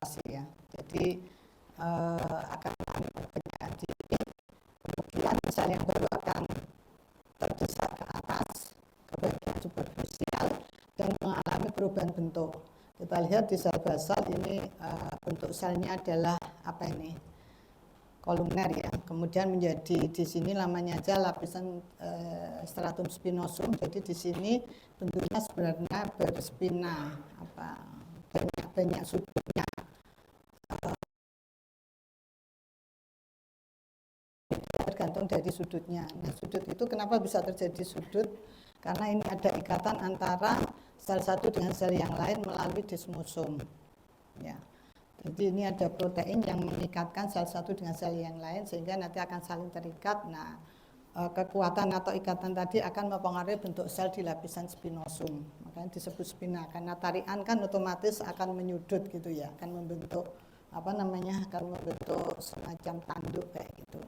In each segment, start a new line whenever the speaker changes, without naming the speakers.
filtrasi ya. Jadi akan mengalami perpecahan diri, kemudian sel yang baru akan terdesak ke atas ke bagian superficial dan mengalami perubahan bentuk. Kita lihat di sel basal ini bentuk selnya adalah apa ini? Kolumner ya. Kemudian menjadi di sini namanya aja lapisan stratum spinosum. Jadi di sini bentuknya sebenarnya berspina, banyak sudutnya. Tergantung dari sudutnya. Nah, sudut itu kenapa bisa terjadi sudut? Karena ini ada ikatan antara sel satu dengan sel yang lain melalui desmosum. Ya. Jadi ini ada protein yang mengikatkan sel satu dengan sel yang lain sehingga nanti akan saling terikat. Nah, kekuatan atau ikatan tadi akan mempengaruhi bentuk sel di lapisan spinosum. Makanya disebut spina karena tarikan kan otomatis akan menyudut gitu ya, akan membentuk akan membentuk semacam tanduk kayak gitu.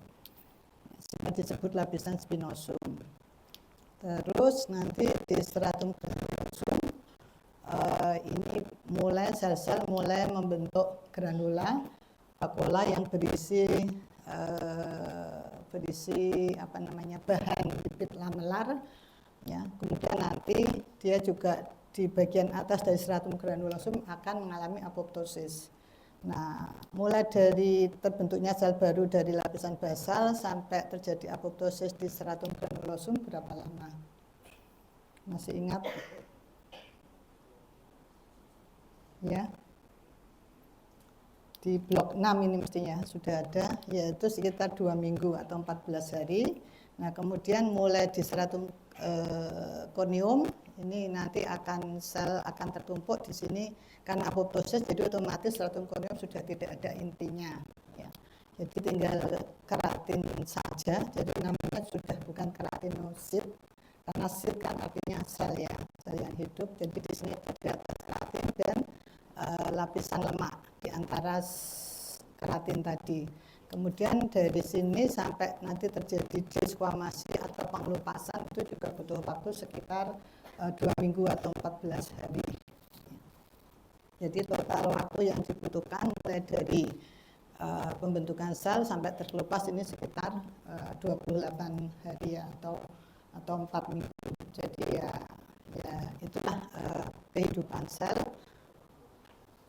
Sehingga disebut lapisan spinosum. Terus nanti di stratum granulosum ini mulai sel-sel mulai membentuk granula vakuola yang berisi bahan lipid lamelar ya. Kemudian nanti dia juga di bagian atas dari stratum granulosum akan mengalami apoptosis. Nah, mulai dari terbentuknya sel baru dari lapisan basal sampai terjadi apoptosis di stratum granulosum berapa lama? Masih ingat? Ya, di blok 6 ini mestinya sudah ada, yaitu sekitar 2 minggu atau 14 hari. Nah, kemudian mulai di stratum corneum ini nanti sel akan tertumpuk di sini karena apoptosis, jadi otomatis stratum corneum sudah tidak ada intinya. Ya. Jadi tinggal keratin saja, jadi namanya sudah bukan keratinosit, karena sit kan artinya sel ya, sel yang hidup. Jadi di sini terdapat keratin dan lapisan lemak di antara keratin tadi. Kemudian dari sini sampai nanti terjadi desquamasi atau pengelupasan itu juga butuh waktu sekitar 2 minggu atau 14 hari. Jadi total waktu yang dibutuhkan mulai dari pembentukan sel sampai terkelupas ini sekitar 28 hari ya, atau 4 minggu. Jadi ya itulah kehidupan sel.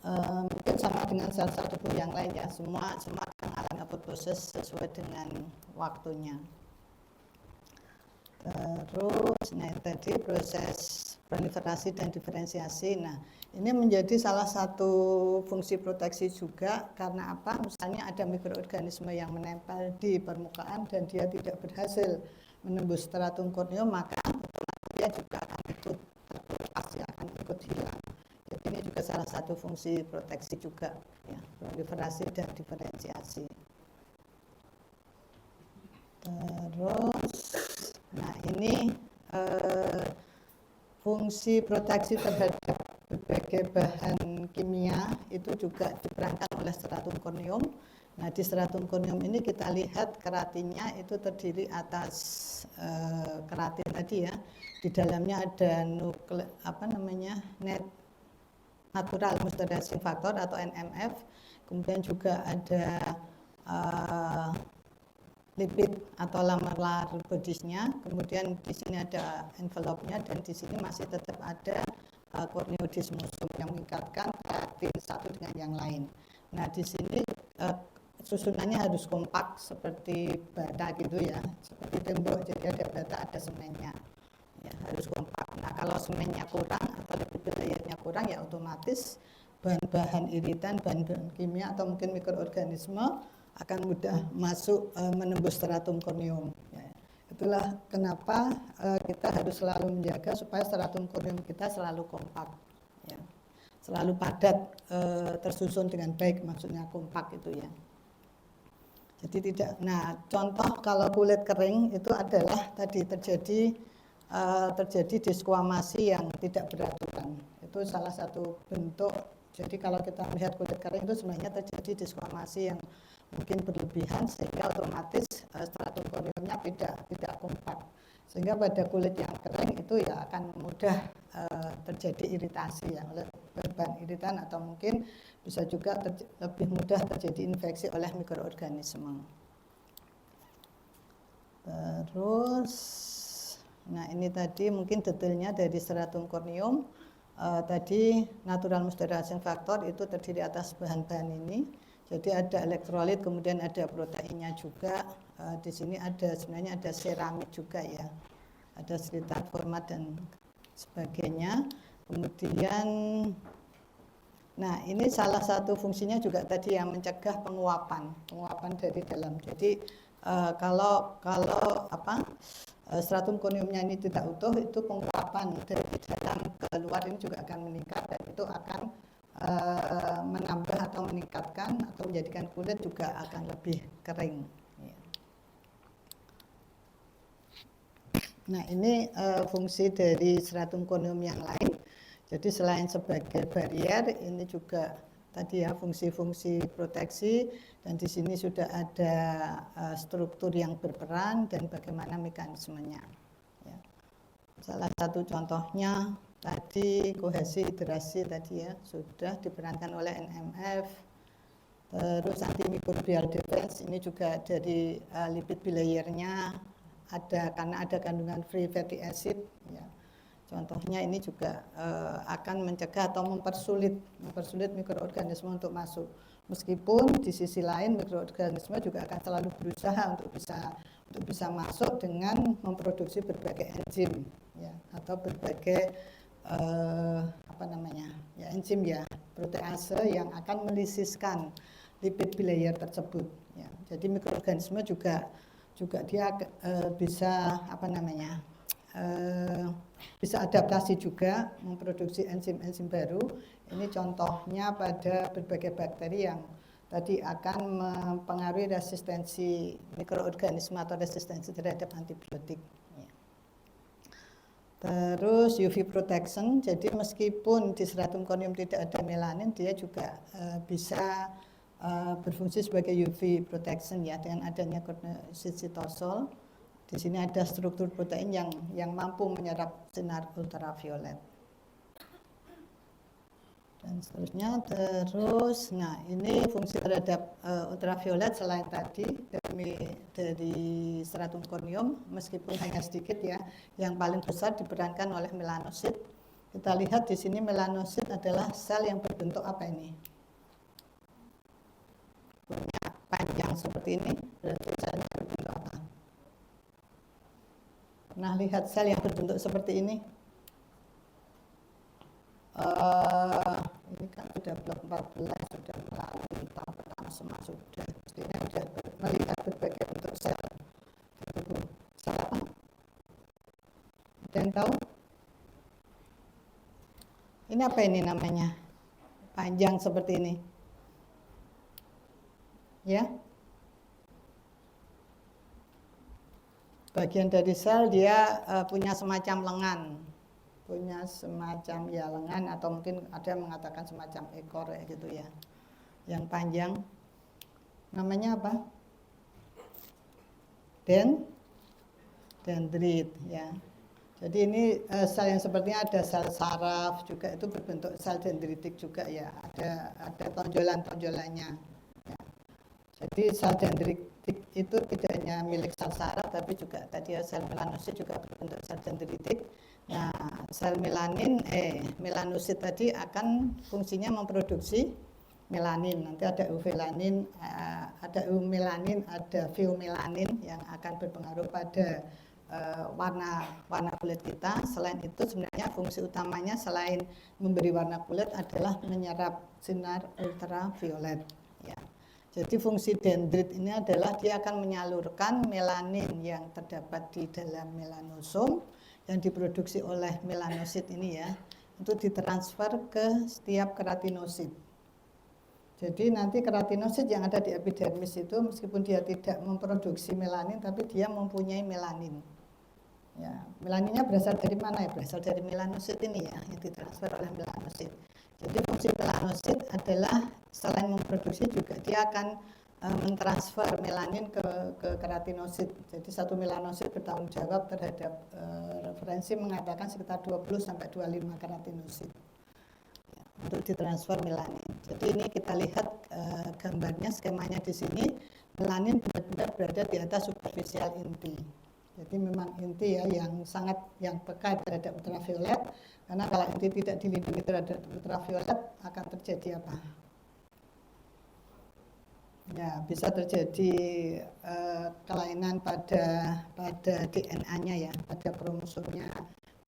Mungkin sama dengan sel-sel tubuh yang lain ya, semua akan mengalami apoptosis sesuai dengan waktunya. Terus tadi proses proliferasi dan diferensiasi. Nah, ini menjadi salah satu fungsi proteksi juga karena apa? Misalnya ada mikroorganisme yang menempel di permukaan dan dia tidak berhasil menembus stratum corneum, maka dia juga akan ikut terkelupas, akan ikut hilang. Jadi ini juga salah satu fungsi proteksi juga ya, proliferasi dan diferensiasi. Terus nah ini fungsi proteksi terhadap berbagai bahan kimia itu juga diperankan oleh stratum corneum. Nah, di stratum corneum ini kita lihat keratinnya itu terdiri atas keratin tadi ya. Di dalamnya ada natural mustardizing factor atau NMF. Kemudian juga ada lipid atau lamelar bodies-nya, kemudian di sini ada envelope-nya dan di sini masih tetap ada corneodesmosum yang mengikatkan keratin satu dengan yang lain. Nah, di sini susunannya harus kompak seperti bata gitu ya, seperti tembok, jadi ada bata ada semennya. Ya, harus kompak. Nah, kalau semennya kurang atau lipid layernya kurang ya otomatis bahan-bahan iritan, bahan-bahan kimia atau mungkin mikroorganisme akan mudah masuk menembus stratum corneum. Ya, itulah kenapa kita harus selalu menjaga supaya stratum corneum kita selalu kompak, ya, selalu padat, tersusun dengan baik, maksudnya kompak itu ya. Jadi tidak. Nah, contoh kalau kulit kering itu adalah tadi terjadi desquamasi yang tidak beraturan. Itu salah satu bentuk. Jadi kalau kita melihat kulit kering itu sebenarnya terjadi desquamasi yang mungkin berlebihan sehingga otomatis stratum corneumnya tidak kompak. Sehingga pada kulit yang kering itu ya akan mudah terjadi iritasi ya oleh bahan iritan, atau mungkin bisa juga lebih mudah terjadi infeksi oleh mikroorganisme. Terus, nah ini tadi mungkin detailnya dari stratum corneum. Tadi natural moisturizing factor itu terdiri atas bahan-bahan ini. Jadi ada elektrolit, kemudian ada proteinnya juga. Di sini sebenarnya ada seramid juga ya, ada silikat, format dan sebagainya. Kemudian, nah ini salah satu fungsinya juga tadi yang mencegah penguapan dari dalam. Jadi kalau stratum corneumnya ini tidak utuh, itu penguapan dari dalam keluar ini juga akan meningkat, dan itu akan menambah atau meningkatkan atau menjadikan kulit juga akan lebih kering. Nah ini fungsi dari stratum corneum yang lain. Jadi selain sebagai barrier, ini juga tadi ya fungsi-fungsi proteksi, dan di sini sudah ada struktur yang berperan dan bagaimana mekanismenya. Ya. Salah satu contohnya tadi kohesi hidrasi tadi ya sudah diperankan oleh NMF. Terus antimicrobial defense ini juga dari lipid bilayernya ada, karena ada kandungan free fatty acid ya. Contohnya ini juga akan mencegah atau mempersulit mikroorganisme untuk masuk. Meskipun di sisi lain mikroorganisme juga akan selalu berusaha untuk bisa masuk dengan memproduksi berbagai enzim ya, atau berbagai enzim ya, protease yang akan melisiskan lipid bilayer tersebut ya. Jadi mikroorganisme juga dia bisa bisa adaptasi juga memproduksi enzim-enzim baru. Ini contohnya pada berbagai bakteri yang tadi akan mempengaruhi resistensi mikroorganisme atau resistensi terhadap antibiotik. Terus UV protection, jadi meskipun di stratum corneum tidak ada melanin, dia juga bisa berfungsi sebagai UV protection ya, dengan adanya corneocytosol. Di sini ada struktur protein yang mampu menyerap sinar ultraviolet. Dan seterusnya. Terus, nah ini fungsi terhadap ultraviolet selain tadi dari stratum corneum, meskipun hanya sedikit ya, yang paling besar diperankan oleh melanosit. Kita lihat di sini melanosit adalah sel yang berbentuk apa ini? Punya panjang seperti ini, berarti selnya berbentuk apa? Nah, lihat sel yang berbentuk seperti ini. Ini kan sudah blok 14, sudah melalui tahap pertama semua sudah. Mestinya sudah melihat berbagai bentuk sel. Sel apa? Ada yang tahu? Ini apa ini namanya? Panjang seperti ini. Ya? Bagian dari sel dia punya semacam lengan, lengan, atau mungkin ada yang mengatakan semacam ekor gitu ya, yang panjang. Namanya apa? Dendrit ya. Jadi ini sel yang sepertinya ada sel saraf juga, itu berbentuk sel dendritik juga ya, ada tonjolan-tonjolannya. Ya. Jadi sel dendritik itu tidak hanya milik sel saraf, tapi juga tadi ya sel melanosit juga berbentuk sel dendritik. Nah, sel melanosit tadi akan fungsinya memproduksi melanin. Nanti ada euvelanin, ada eumelanin, ada pheomelanin yang akan berpengaruh pada warna kulit kita. Selain itu sebenarnya fungsi utamanya selain memberi warna kulit adalah menyerap sinar ultraviolet ya. Jadi fungsi dendrit ini adalah dia akan menyalurkan melanin yang terdapat di dalam melanosom yang diproduksi oleh melanosit ini ya, untuk ditransfer ke setiap keratinosit. Jadi nanti keratinosit yang ada di epidermis itu meskipun dia tidak memproduksi melanin, tapi dia mempunyai melanin. Ya, melaninnya berasal dari mana ya? Berasal dari melanosit ini ya, yang ditransfer oleh melanosit. Jadi fungsi melanosit adalah selain memproduksi juga dia akan mentransfer melanin ke keratinosit. Jadi satu melanosit bertanggung jawab terhadap referensi mengatakan sekitar 20 sampai 25 keratinosit ya, untuk ditransfer melanin. Jadi ini kita lihat gambarnya, skemanya di sini. Melanin benar-benar berada di atas superficial inti. Jadi memang inti ya yang peka terhadap ultraviolet, karena kalau inti tidak dilindungi terhadap ultraviolet akan terjadi apa? Ya, bisa terjadi kelainan pada DNA-nya ya, pada kromosomnya.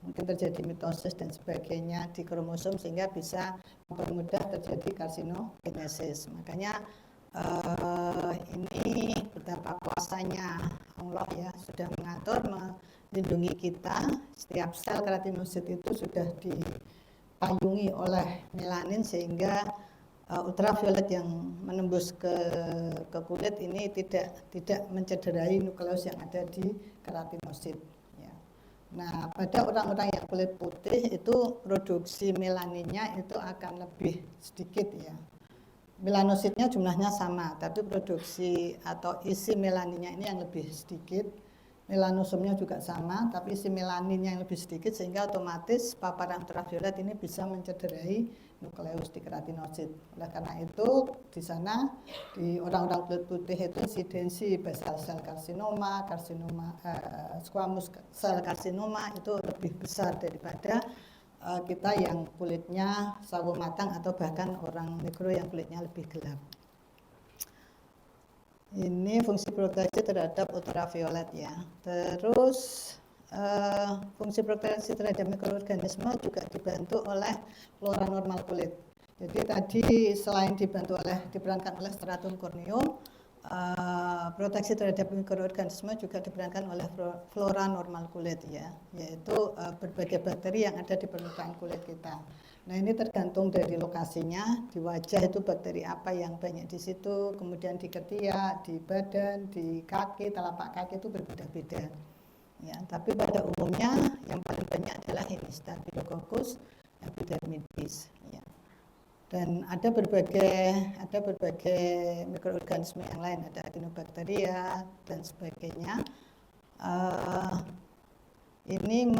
Mungkin terjadi mitosis dan sebagainya di kromosom sehingga bisa mempermudah terjadi karsinogenesis. Makanya ini betapa kuasanya Allah ya, sudah mengatur melindungi kita. Setiap sel keratinosit itu sudah dipayungi oleh melanin sehingga ultraviolet yang menembus ke kulit ini tidak mencederai nukleus yang ada di keratinosit ya. Nah, pada orang-orang yang kulit putih itu produksi melaninnya itu akan lebih sedikit ya. Melanositnya jumlahnya sama, tapi produksi atau isi melaninnya ini yang lebih sedikit. Melanosomnya juga sama, tapi isi melaninnya yang lebih sedikit sehingga otomatis paparan ultraviolet ini bisa mencederai nukleus di keratinosit. Oleh karena itu di sana di orang-orang kulit putih itu insidensi basal sel karsinoma, squamous sel karsinoma itu lebih besar daripada kita yang kulitnya sawo matang atau bahkan orang negro yang kulitnya lebih gelap. Ini fungsi proteksi terhadap ultraviolet ya. Terus fungsi proteksi terhadap mikroorganisme juga dibantu oleh flora normal kulit. Jadi tadi selain diperankan oleh stratum corneum, proteksi terhadap mikroorganisme juga diperankan oleh flora normal kulit ya, yaitu berbagai bakteri yang ada di permukaan kulit kita. Nah, ini tergantung dari lokasinya. Di wajah itu bakteri apa yang banyak di situ, kemudian di ketiak, di badan, di kaki, telapak kaki itu berbeda-beda. Ya, tapi pada umumnya yang paling banyak adalah ini Staphylococcus epidermidis ya. Dan ada berbagai mikroorganisme yang lain, ada Actinobacteria dan sebagainya. Ini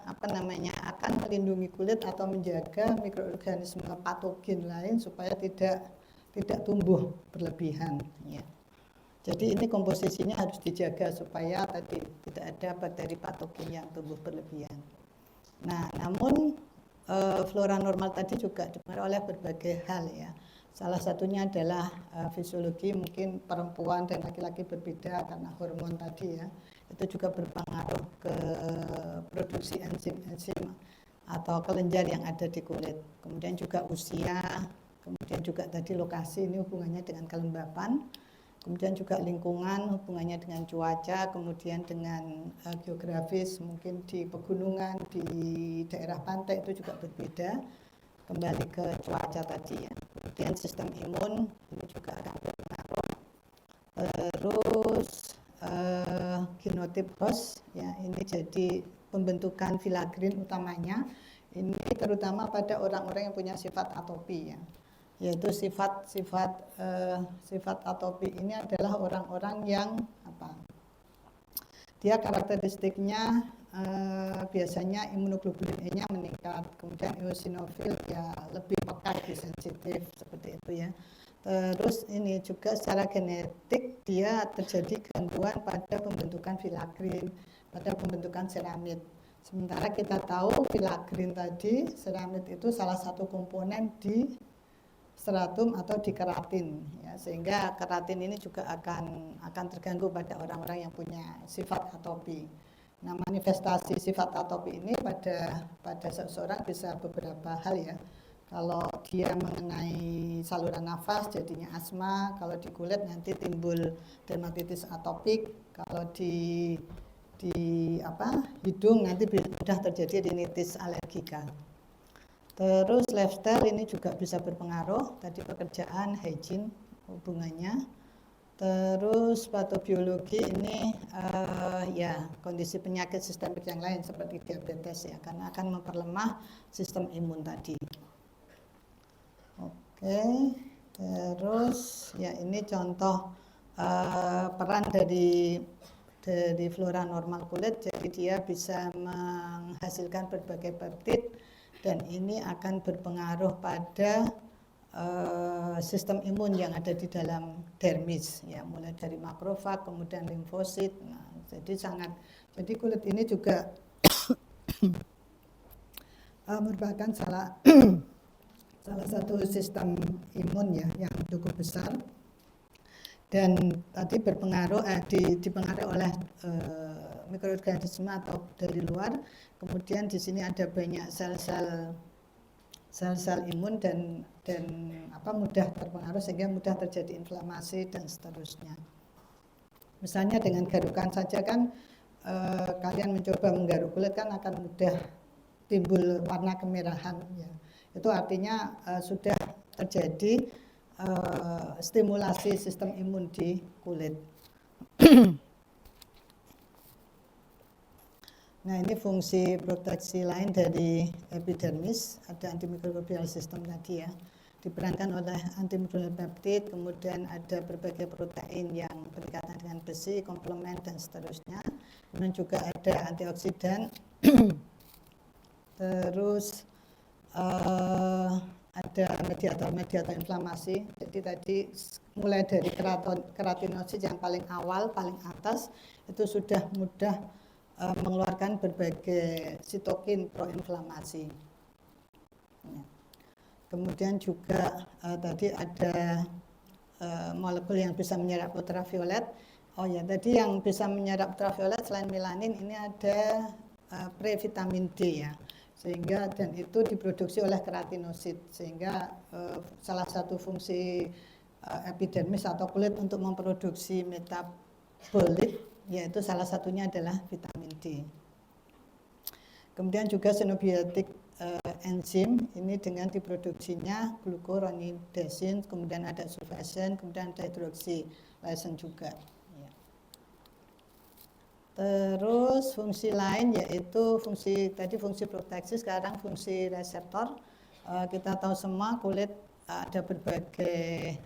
akan melindungi kulit atau menjaga mikroorganisme patogen lain supaya tidak tumbuh berlebihan ya. Jadi ini komposisinya harus dijaga supaya tadi tidak ada bakteri patogen yang tumbuh berlebihan. Nah, namun flora normal tadi juga dipengaruhi oleh berbagai hal ya. Salah satunya adalah fisiologi, mungkin perempuan dan laki-laki berbeda karena hormon tadi ya. Itu juga berpengaruh ke produksi enzim-enzim atau kelenjar yang ada di kulit. Kemudian juga usia, kemudian juga tadi lokasi, ini hubungannya dengan kelembapan. Kemudian juga lingkungan, hubungannya dengan cuaca, kemudian dengan geografis, mungkin di pegunungan, di daerah pantai itu juga berbeda, kembali ke cuaca tadi ya. Kemudian sistem imun, ini juga akan berpengaruh. Terus genotip host, ya ini jadi pembentukan filagrin utamanya, ini terutama pada orang-orang yang punya sifat atopi ya. Yaitu sifat atopi ini adalah orang-orang yang dia karakteristiknya biasanya imunoglobulin E-nya meningkat, kemudian eosinofil ya lebih peka, lebih sensitif seperti itu ya. Terus ini juga secara genetik dia terjadi gangguan pada pembentukan filagrin, pada pembentukan seramid. Sementara kita tahu filagrin tadi, seramid itu salah satu komponen di stratum atau di keratin ya, sehingga keratin ini juga akan terganggu pada orang-orang yang punya sifat atopi. Nah, manifestasi sifat atopi ini pada seseorang bisa beberapa hal ya. Kalau dia mengenai saluran nafas jadinya asma, kalau di kulit nanti timbul dermatitis atopik, kalau di hidung nanti mudah terjadi rinitis alergika. Terus lifestyle ini juga bisa berpengaruh, tadi pekerjaan, hygiene hubungannya. Terus patobiologi ini ya kondisi penyakit sistemik yang lain seperti diabetes ya, karena akan memperlemah sistem imun tadi. Oke. Terus ya ini contoh peran dari flora normal kulit, jadi dia bisa menghasilkan berbagai peptid dan ini akan berpengaruh pada sistem imun yang ada di dalam dermis ya, mulai dari makrofag kemudian limfosit. Nah, jadi kulit ini juga merupakan salah satu sistem imun ya yang cukup besar dan tadi dipengaruhi oleh mikroorganisme atau dari luar. Kemudian di sini ada banyak sel-sel imun dan mudah terpengaruh sehingga mudah terjadi inflamasi dan seterusnya. Misalnya dengan garukan saja kan kalian mencoba menggaruk kulit kan akan mudah timbul warna kemerahan ya. Itu artinya sudah terjadi stimulasi sistem imun di kulit. Nah, ini fungsi proteksi lain dari epidermis, ada antimikrobial system tadi ya, diperankan oleh antimikrobial peptid, kemudian ada berbagai protein yang berkaitan dengan besi, komplement dan seterusnya. Kemudian juga ada antioksidan, terus ada mediator inflamasi. Jadi tadi mulai dari keratinosit yang paling awal, paling atas itu sudah mudah mengeluarkan berbagai sitokin proinflamasi. Ya. Kemudian juga tadi ada molekul yang bisa menyerap ultraviolet. Oh ya, tadi yang bisa menyerap ultraviolet selain melanin ini ada previtamin D ya. Sehingga dan itu diproduksi oleh keratinosit, sehingga salah satu fungsi epidermis atau kulit untuk memproduksi metabolit yaitu salah satunya adalah vitamin D. Kemudian juga xenobiotik enzim ini dengan diproduksinya glucuronidasin, kemudian ada sulfasen, kemudian ada hidroksilasen juga. Terus fungsi lain yaitu fungsi proteksi, sekarang fungsi reseptor. Kita tahu semua kulit ada berbagai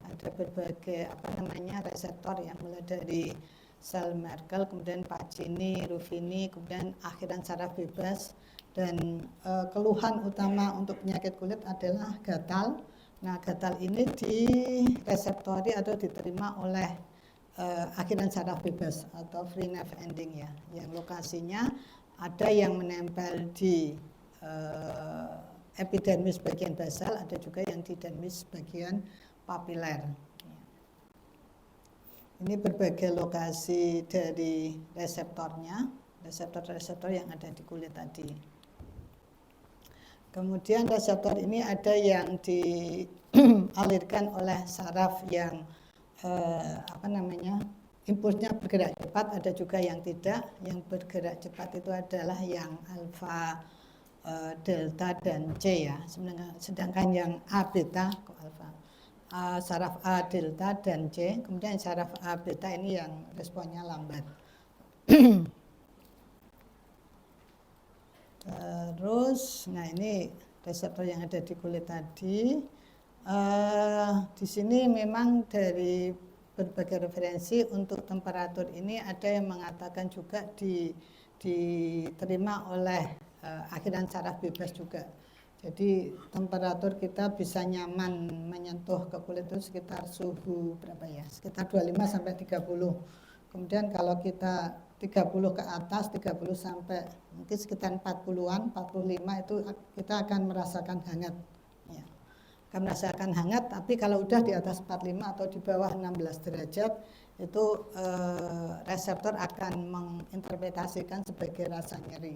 reseptor yang mulai dari sel Merkel, kemudian Pacini, Ruffini, kemudian akhiran saraf bebas dan keluhan utama untuk penyakit kulit adalah gatal. Nah, gatal ini direseptori atau diterima oleh akhiran saraf bebas atau free nerve ending ya, yang lokasinya ada yang menempel di epidermis bagian basal, ada juga yang di dermis bagian papiler. Ini berbagai lokasi dari reseptornya, reseptor yang ada di kulit tadi. Kemudian reseptor ini ada yang dialirkan oleh saraf yang impulsnya bergerak cepat, ada juga yang tidak. Yang bergerak cepat itu adalah yang alfa, delta dan C ya. Sedangkan yang A beta alfa, saraf A delta dan C, kemudian saraf A beta ini yang responnya lambat. Terus, nah ini reseptor yang ada di kulit tadi. Di sini memang dari berbagai referensi untuk temperatur ini ada yang mengatakan juga diterima oleh akhiran saraf bebas juga. Jadi temperatur kita bisa nyaman menyentuh ke kulit itu sekitar suhu berapa ya? Sekitar 25 sampai 30. Kemudian kalau kita 30 ke atas, 30 sampai mungkin sekitar 40-an, 45 itu kita akan merasakan hangat. Ya. Akan merasakan hangat, tapi kalau udah di atas 45 atau di bawah 16 derajat itu reseptor akan menginterpretasikan sebagai rasa nyeri.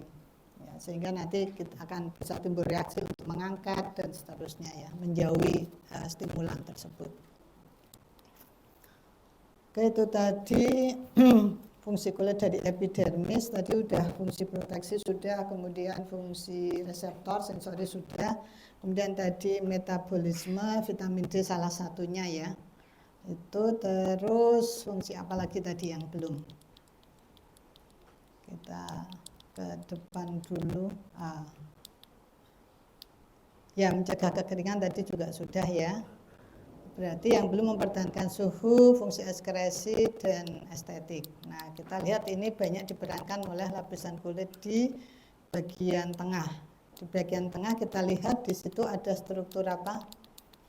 Ya, sehingga nanti kita akan bisa timbul reaksi untuk mengangkat dan seterusnya ya, menjauhi stimulan tersebut. Oke, itu tadi fungsi kulit dari epidermis, tadi udah fungsi proteksi sudah, kemudian fungsi reseptor sensori sudah, kemudian tadi metabolisme vitamin D salah satunya ya. Itu terus fungsi apa lagi tadi yang belum? Kita ke depan dulu. Ya, mencegah kekeringan tadi juga sudah ya. berarti yang belum mempertahankan suhu, fungsi ekskresi, dan estetik. Nah, kita lihat ini banyak diperankan oleh lapisan kulit di bagian tengah. Di bagian tengah kita lihat di situ ada struktur apa?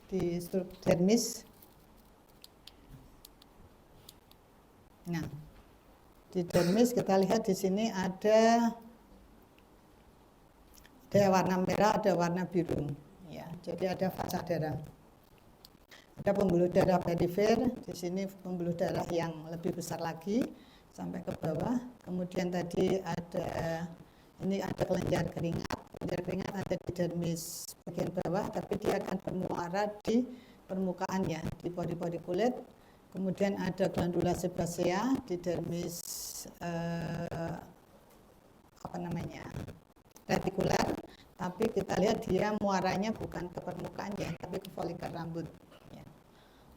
Di struktur dermis. Nah, di dermis kita lihat di sini ada warna merah, ada warna biru. Ya, jadi ada fasa darah. Ada pembuluh darah perifer, di sini pembuluh darah yang lebih besar lagi sampai ke bawah. Kemudian tadi ini ada kelenjar keringat. Kelenjar keringat ada di dermis bagian bawah, tapi dia akan bermuara di permukaan ya, di pori-pori kulit. Kemudian ada glandula sebasea di dermis retikuler, tapi kita lihat dia muaranya bukan ke permukaan ya, tapi ke folikel rambut.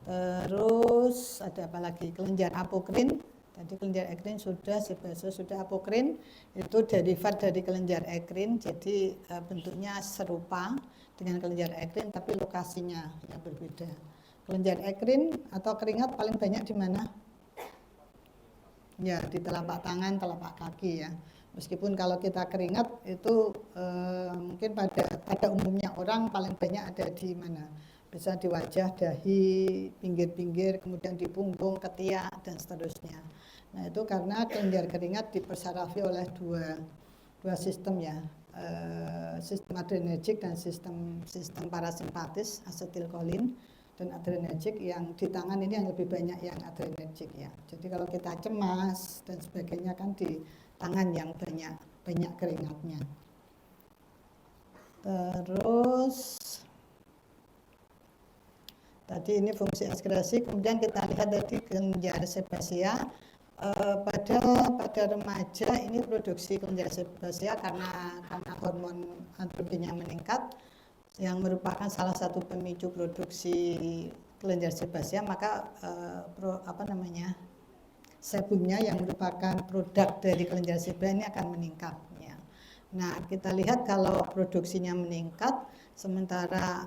Terus ada apa lagi? Kelenjar apokrin. Tadi kelenjar ekrin sudah, sebasea sudah, apokrin itu derivat dari kelenjar ekrin, jadi bentuknya serupa dengan kelenjar ekrin tapi lokasinya yang berbeda. Kelenjar ekrin atau keringat paling banyak di mana? Ya, di telapak tangan, telapak kaki ya. Meskipun kalau kita keringat itu mungkin pada umumnya orang paling banyak ada di mana? Bisa di wajah, dahi, pinggir-pinggir, kemudian di punggung, ketiak, dan seterusnya. Nah, itu karena kelenjar keringat dipersarafi oleh dua sistem ya, sistem adrenergik dan sistem parasimpatis, asetilkolin dan adrenergik. Yang di tangan ini yang lebih banyak yang adrenergik ya. Jadi kalau kita cemas dan sebagainya kan di tangan yang banyak keringatnya. Terus tadi ini fungsi ekskresi, kemudian kita lihat tadi kelenjar sebasea. Pada remaja ini produksi kelenjar sebasea karena hormon androgennya meningkat, yang merupakan salah satu pemicu produksi kelenjar sebasea, maka sebumnya yang merupakan produk dari kelenjar sebasea ini akan meningkat. Ya. Nah, kita lihat kalau produksinya meningkat, sementara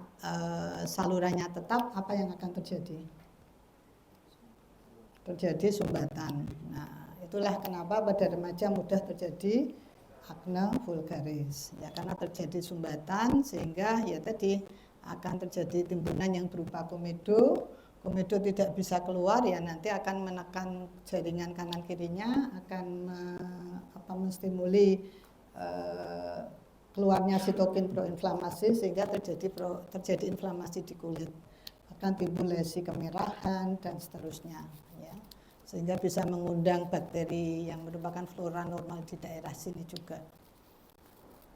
salurannya tetap, apa yang akan terjadi? Terjadi sumbatan. Nah, itulah kenapa pada remaja mudah terjadi akne vulgaris. Ya, karena terjadi sumbatan sehingga ya tadi akan terjadi timbunan yang berupa komedo. Komedo tidak bisa keluar ya, nanti akan menekan jaringan kanan kirinya, akan menstimuli keluarnya sitokin proinflamasi sehingga terjadi inflamasi di kulit, akan timbul lesi kemerahan dan seterusnya ya. Sehingga bisa mengundang bakteri yang merupakan flora normal di daerah sini juga.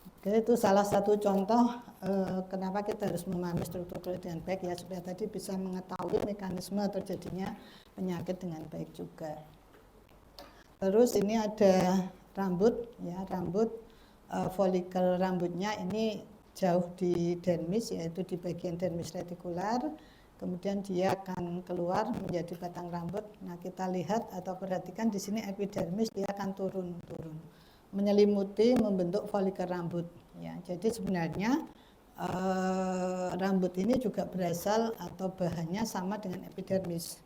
Oke, itu salah satu contoh kenapa kita harus memahami struktur kulit dengan baik ya, supaya tadi bisa mengetahui mekanisme terjadinya penyakit dengan baik juga. Terus ini ada rambut ya, folikel rambutnya ini jauh di dermis, yaitu di bagian dermis retikular, kemudian dia akan keluar menjadi batang rambut. Nah, kita lihat atau perhatikan di sini epidermis dia akan turun menyelimuti, membentuk folikel rambut ya. Jadi sebenarnya rambut ini juga berasal atau bahannya sama dengan epidermis.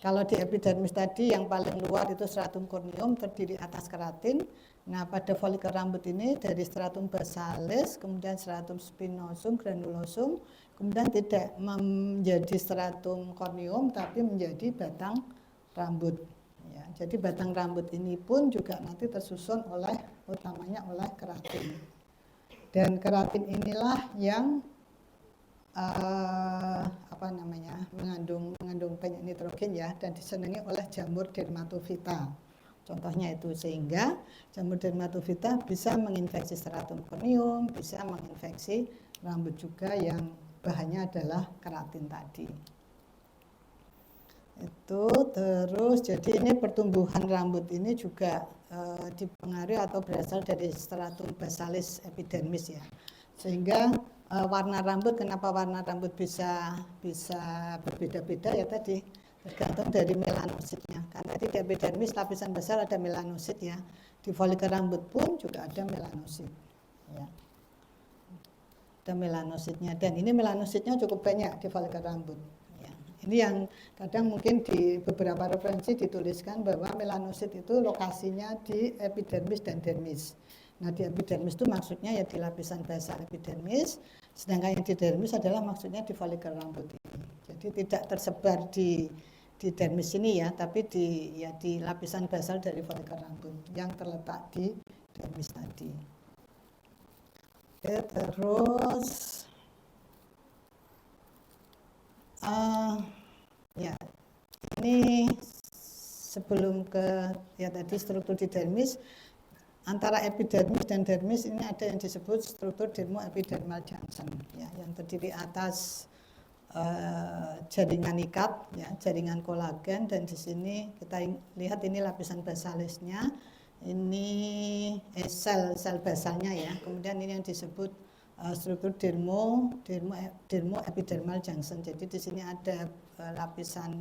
Kalau di epidermis tadi yang paling luar itu stratum corneum terdiri atas keratin. Nah, pada folikel rambut ini dari stratum basalis, kemudian stratum spinosum, granulosum, kemudian tidak menjadi stratum corneum tapi menjadi batang rambut. Ya, jadi batang rambut ini pun juga nanti tersusun utamanya oleh keratin. Dan keratin inilah yang mengandung banyak nitrogen ya, dan disenangi oleh jamur dermatofita. Contohnya itu, sehingga jamur dermatofita bisa menginfeksi stratum corneum, bisa menginfeksi rambut juga yang bahannya adalah keratin tadi. Itu terus, jadi ini pertumbuhan rambut ini juga dipengaruhi atau berasal dari stratum basalis epidermis ya. Sehingga warna rambut, kenapa warna rambut bisa berbeda-beda ya tadi tergantung dari melanositnya. Karena di epidermis lapisan besar ada melanosit ya. Di folikel rambut pun juga ada melanosit. Ya. Ada melanositnya, dan ini melanositnya cukup banyak di folikel rambut. Ini yang kadang mungkin di beberapa referensi dituliskan bahwa melanosit itu lokasinya di epidermis dan dermis. Nah, di epidermis itu maksudnya ya di lapisan basal epidermis, sedangkan yang di dermis adalah maksudnya di folikel rambut ini. Jadi tidak tersebar di dermis ini ya, tapi di lapisan basal dari folikel rambut yang terletak di dermis tadi. Oke, terus ya ini sebelum ke ya tadi struktur di dermis, antara epidermis dan dermis ini ada yang disebut struktur dermoepidermal junction ya, yang terdiri atas jaringan ikat ya, jaringan kolagen, dan di sini kita lihat ini lapisan basalisnya, ini sel basalnya ya. Kemudian ini yang disebut struktur dermoepidermal junction. Jadi di sini ada lapisan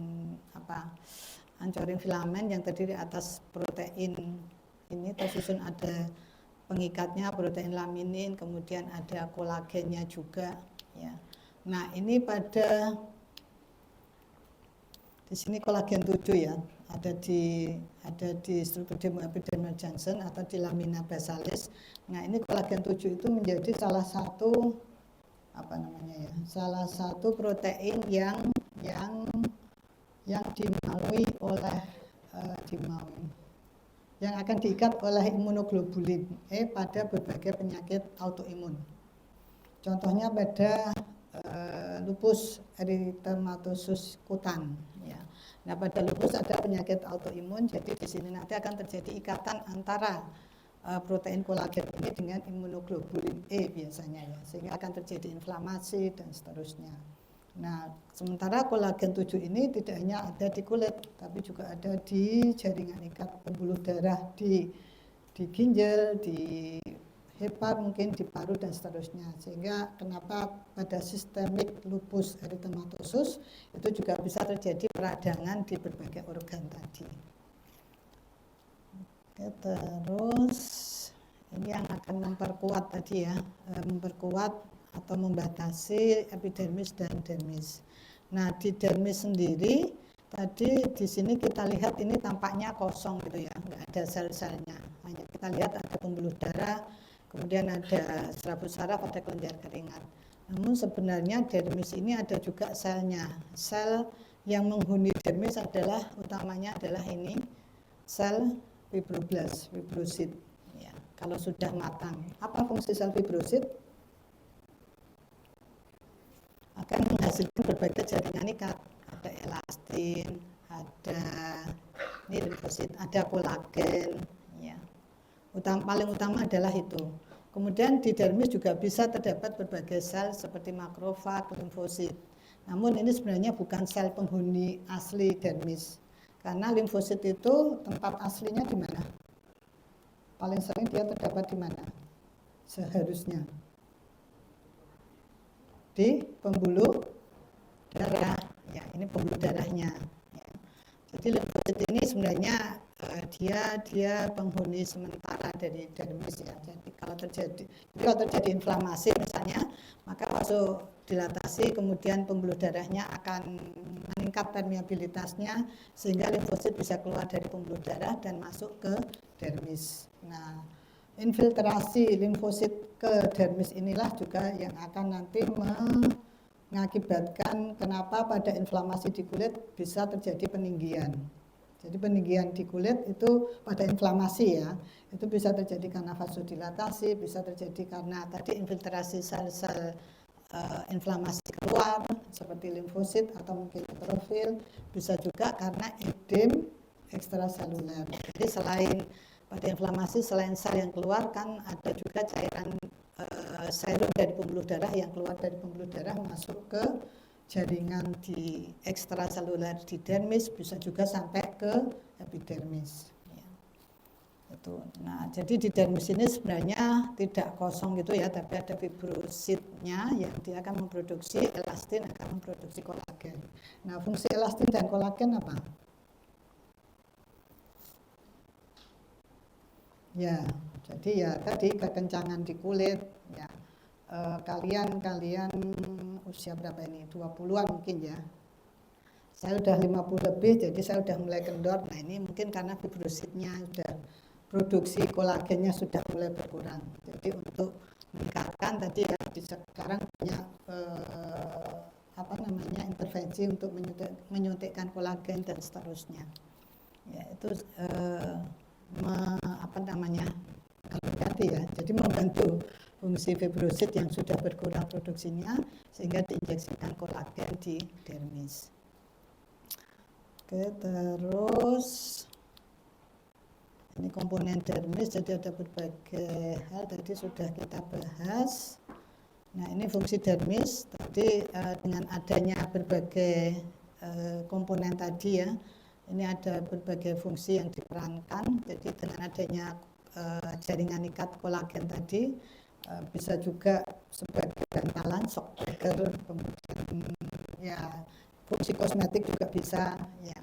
ancoring filamen yang terdiri atas protein ini, tersusun ada pengikatnya protein laminin, kemudian ada kolagennya juga ya. Nah, ini di sini kolagen 7 ya, ada di struktur dermoepidermal junction atau di lamina basalis. Nah, ini kolagen 7 itu menjadi salah satu salah satu protein yang dimaui oleh yang akan diikat oleh imunoglobulin E pada berbagai penyakit autoimun. Contohnya pada lupus eritematosus kutan ya. Nah, pada lupus ada penyakit autoimun, jadi di sini nanti akan terjadi ikatan antara protein kolagen ini dengan imunoglobulin E biasanya ya, sehingga akan terjadi inflamasi dan seterusnya. Nah, sementara kolagen 7 ini tidak hanya ada di kulit, tapi juga ada di jaringan ikat pembuluh darah di ginjal, di hepar, mungkin di paru dan seterusnya. Sehingga kenapa pada sistemik lupus eritematosus itu juga bisa terjadi peradangan di berbagai organ tadi. Oke, terus ini yang akan memperkuat tadi ya, memperkuat atau membatasi epidermis dan dermis. Nah, di dermis sendiri tadi di sini kita lihat ini tampaknya kosong gitu ya, nggak ada sel-selnya. Hanya kita lihat ada pembuluh darah, kemudian ada serabut saraf, ada kelenjar keringat. Namun sebenarnya dermis ini ada juga selnya. Sel yang menghuni dermis utamanya adalah ini sel fibrosit. Ya, kalau sudah matang, apa fungsi sel fibrosit? Akan menghasilkan berbagai jaringan ikat. Ada elastin, ada limfosit, ada kolagen. Ya. Paling utama adalah itu. Kemudian di dermis juga bisa terdapat berbagai sel seperti makrofag, limfosit. Namun ini sebenarnya bukan sel penghuni asli dermis. Karena limfosit itu tempat aslinya di mana? Paling sering dia terdapat di mana? Seharusnya di pembuluh darah. Ya, ini pembuluh darahnya. Ya. Jadi limfosit ini sebenarnya dia penghuni sementara dari dermis ya. Jadi kalau terjadi inflamasi misalnya, maka masuk dilatasi, kemudian pembuluh darahnya akan meningkat permeabilitasnya sehingga limfosit bisa keluar dari pembuluh darah dan masuk ke dermis. Nah, infiltrasi limfosit ke dermis inilah juga yang akan nanti mengakibatkan kenapa pada inflamasi di kulit bisa terjadi peninggian. Jadi peninggian di kulit itu pada inflamasi ya, itu bisa terjadi karena vasodilatasi, bisa terjadi karena tadi infiltrasi sel-sel inflamasi keluar seperti limfosit atau mungkin neutrofil, bisa juga karena edem ekstraseluler. Jadi selain pada inflamasi, selain sel yang keluar kan ada juga cairan serum dari pembuluh darah yang keluar dari pembuluh darah masuk ke jaringan di ekstraseluler di dermis, bisa juga sampai ke epidermis. Ya. Itu. Nah, jadi di dermis ini sebenarnya tidak kosong gitu ya, tapi ada fibrositnya yang dia akan memproduksi elastin, akan memproduksi kolagen. Nah, fungsi elastin dan kolagen apa? Ya, jadi ya tadi kekencangan di kulit ya. Kalian usia berapa ini? 20-an mungkin ya. saya udah 50 lebih, jadi saya udah mulai kendor. Nah ini mungkin karena fibrositnya sudah, produksi kolagennya sudah mulai berkurang. Jadi untuk meningkatkan tadi ya, sekarang banyak intervensi untuk menyuntikkan kolagen dan seterusnya. Ya itu kalau tadi ya, jadi membantu fungsi fibrosit yang sudah berkurang produksinya sehingga diinjeksikan kolagen di dermis. Oke, terus ini komponen dermis, jadi ada berbagai hal tadi sudah kita bahas. Nah ini fungsi dermis tadi dengan adanya berbagai komponen tadi ya, ini ada berbagai fungsi yang diperankan. Jadi dengan adanya jaringan ikat kolagen tadi bisa juga sebagai bantalan, shock breaker, kemudian ya fungsi kosmetik juga bisa ya.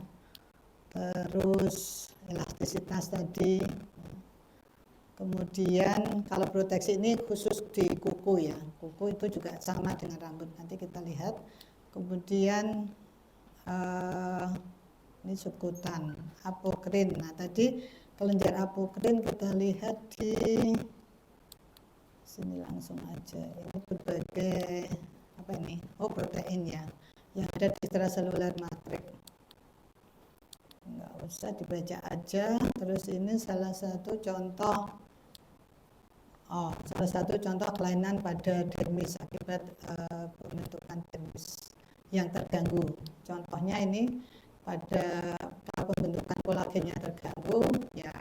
Terus elastisitas tadi. Kemudian kalau proteksi ini khusus di kuku ya, kuku itu juga sama dengan rambut, nanti kita lihat. Kemudian ini subkutan, apokrin. Nah tadi kelenjar apokrin kita lihat di sini langsung aja. Ini berbagai protein ya, yang ada di extracellular matrix. Nggak usah dibaca aja. Terus ini salah satu contoh kelainan pada dermis akibat pembentukan dermis yang terganggu. Contohnya ini pada kalau pembentukan kolagennya terganggu, ya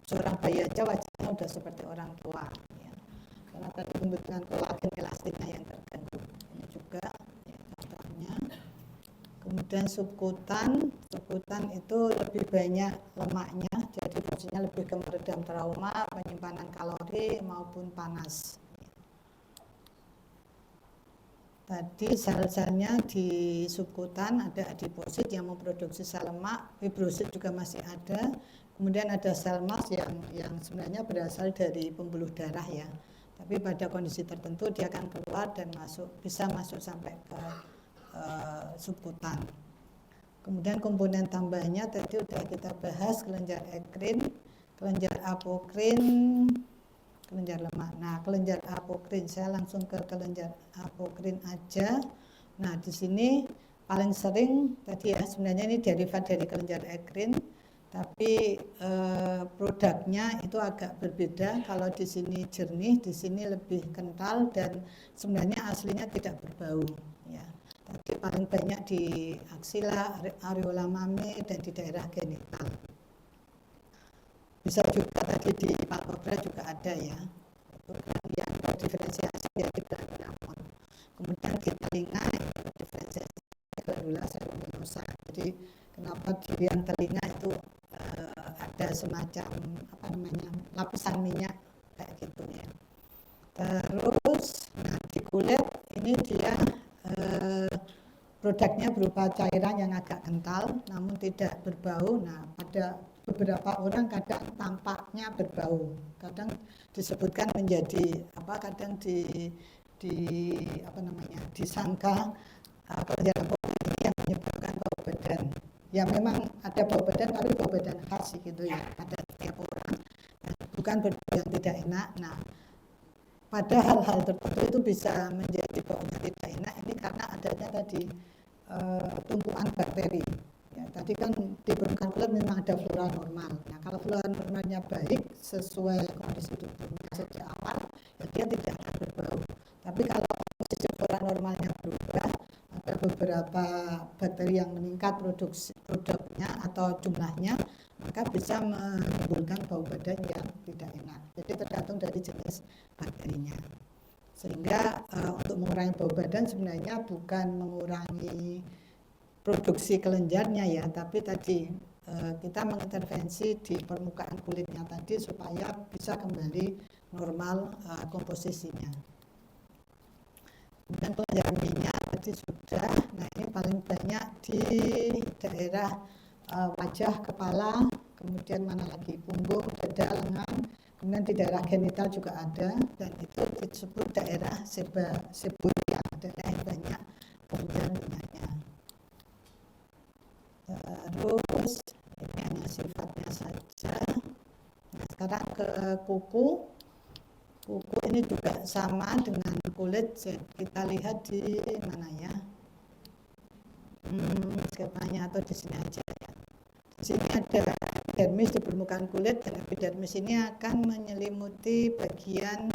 seorang bayi aja wajahnya udah seperti orang tua. Ya. Karena tadi pembentukan kolagen elastiknya yang terganggu. Ini juga ya, contohnya. Kemudian subkutan itu lebih banyak lemaknya, jadi fungsinya lebih ke meredam trauma, penyimpanan kalori maupun panas. Tadi sel-selnya di subkutan ada adiposit yang memproduksi sel lemak, fibrosit juga masih ada. Kemudian ada sel mas yang sebenarnya berasal dari pembuluh darah ya. Tapi pada kondisi tertentu dia akan keluar dan bisa masuk sampai ke subkutan. Kemudian komponen tambahnya tadi sudah kita bahas, kelenjar ekrin, kelenjar apokrin, kelenjar lemak. Nah, kelenjar apokrin, saya langsung ke kelenjar apokrin aja. Nah, di sini paling sering tadi ya, sebenarnya ini derivat dari kelenjar ekrin, tapi produknya itu agak berbeda. Kalau di sini jernih, di sini lebih kental dan sebenarnya aslinya tidak berbau. Ya, tadi paling banyak di aksila, areola mame dan di daerah genital. Bisa juga tadi di palpebra juga ada ya, itu kan yang diferensiasi dari granulomon. Kemudian di telinga diferensiasi granula seminosa. Jadi kenapa di yang telinga itu ada semacam lapisan minyak kayak gitu ya. Terus di kulit ini dia produknya berupa cairan yang agak kental namun tidak berbau. Nah, pada beberapa orang kadang tampaknya berbau, kadang disebutkan menjadi kadang disangka kelenjar apokrin ini yang menyebabkan bau badan. Ya memang ada bau badan, tapi bau badan khas gitu ya pada setiap orang, bukan berbau yang tidak enak. Nah, pada hal-hal tertentu itu bisa menjadi bau yang tidak enak ini karena adanya tadi tumpuan bakteri. Ya, tadi kan di permukaan kulit memang ada flora normal. Nah, kalau flora normalnya baik sesuai kondisi tubuhnya sejak awal, ya dia tidak akan berbau. Tapi kalau kondisi flora normalnya berubah, ada beberapa bakteri yang meningkat produknya atau jumlahnya, maka bisa menimbulkan bau badan yang tidak enak. Jadi tergantung dari jenis bakterinya. Sehingga untuk mengurangi bau badan sebenarnya bukan mengurangi produksi kelenjarnya ya, tapi tadi kita mengintervensi di permukaan kulitnya tadi supaya bisa kembali normal komposisinya. Kemudian kelenjar minyak tadi sudah. Nah, ini paling banyak di daerah wajah, kepala, kemudian mana lagi punggung, dada, lengan, kemudian di daerah genital juga ada, dan itu disebut daerah seborrhea, daerah yang banyak kelenjar minyaknya. sifatnya saja. Nah, sekarang ke kuku. Kuku ini juga sama dengan kulit. Kita lihat di mana ya? Skemanya atau di sini aja ya. Di sini ada epidermis di permukaan kulit, dan epidermis ini akan menyelimuti bagian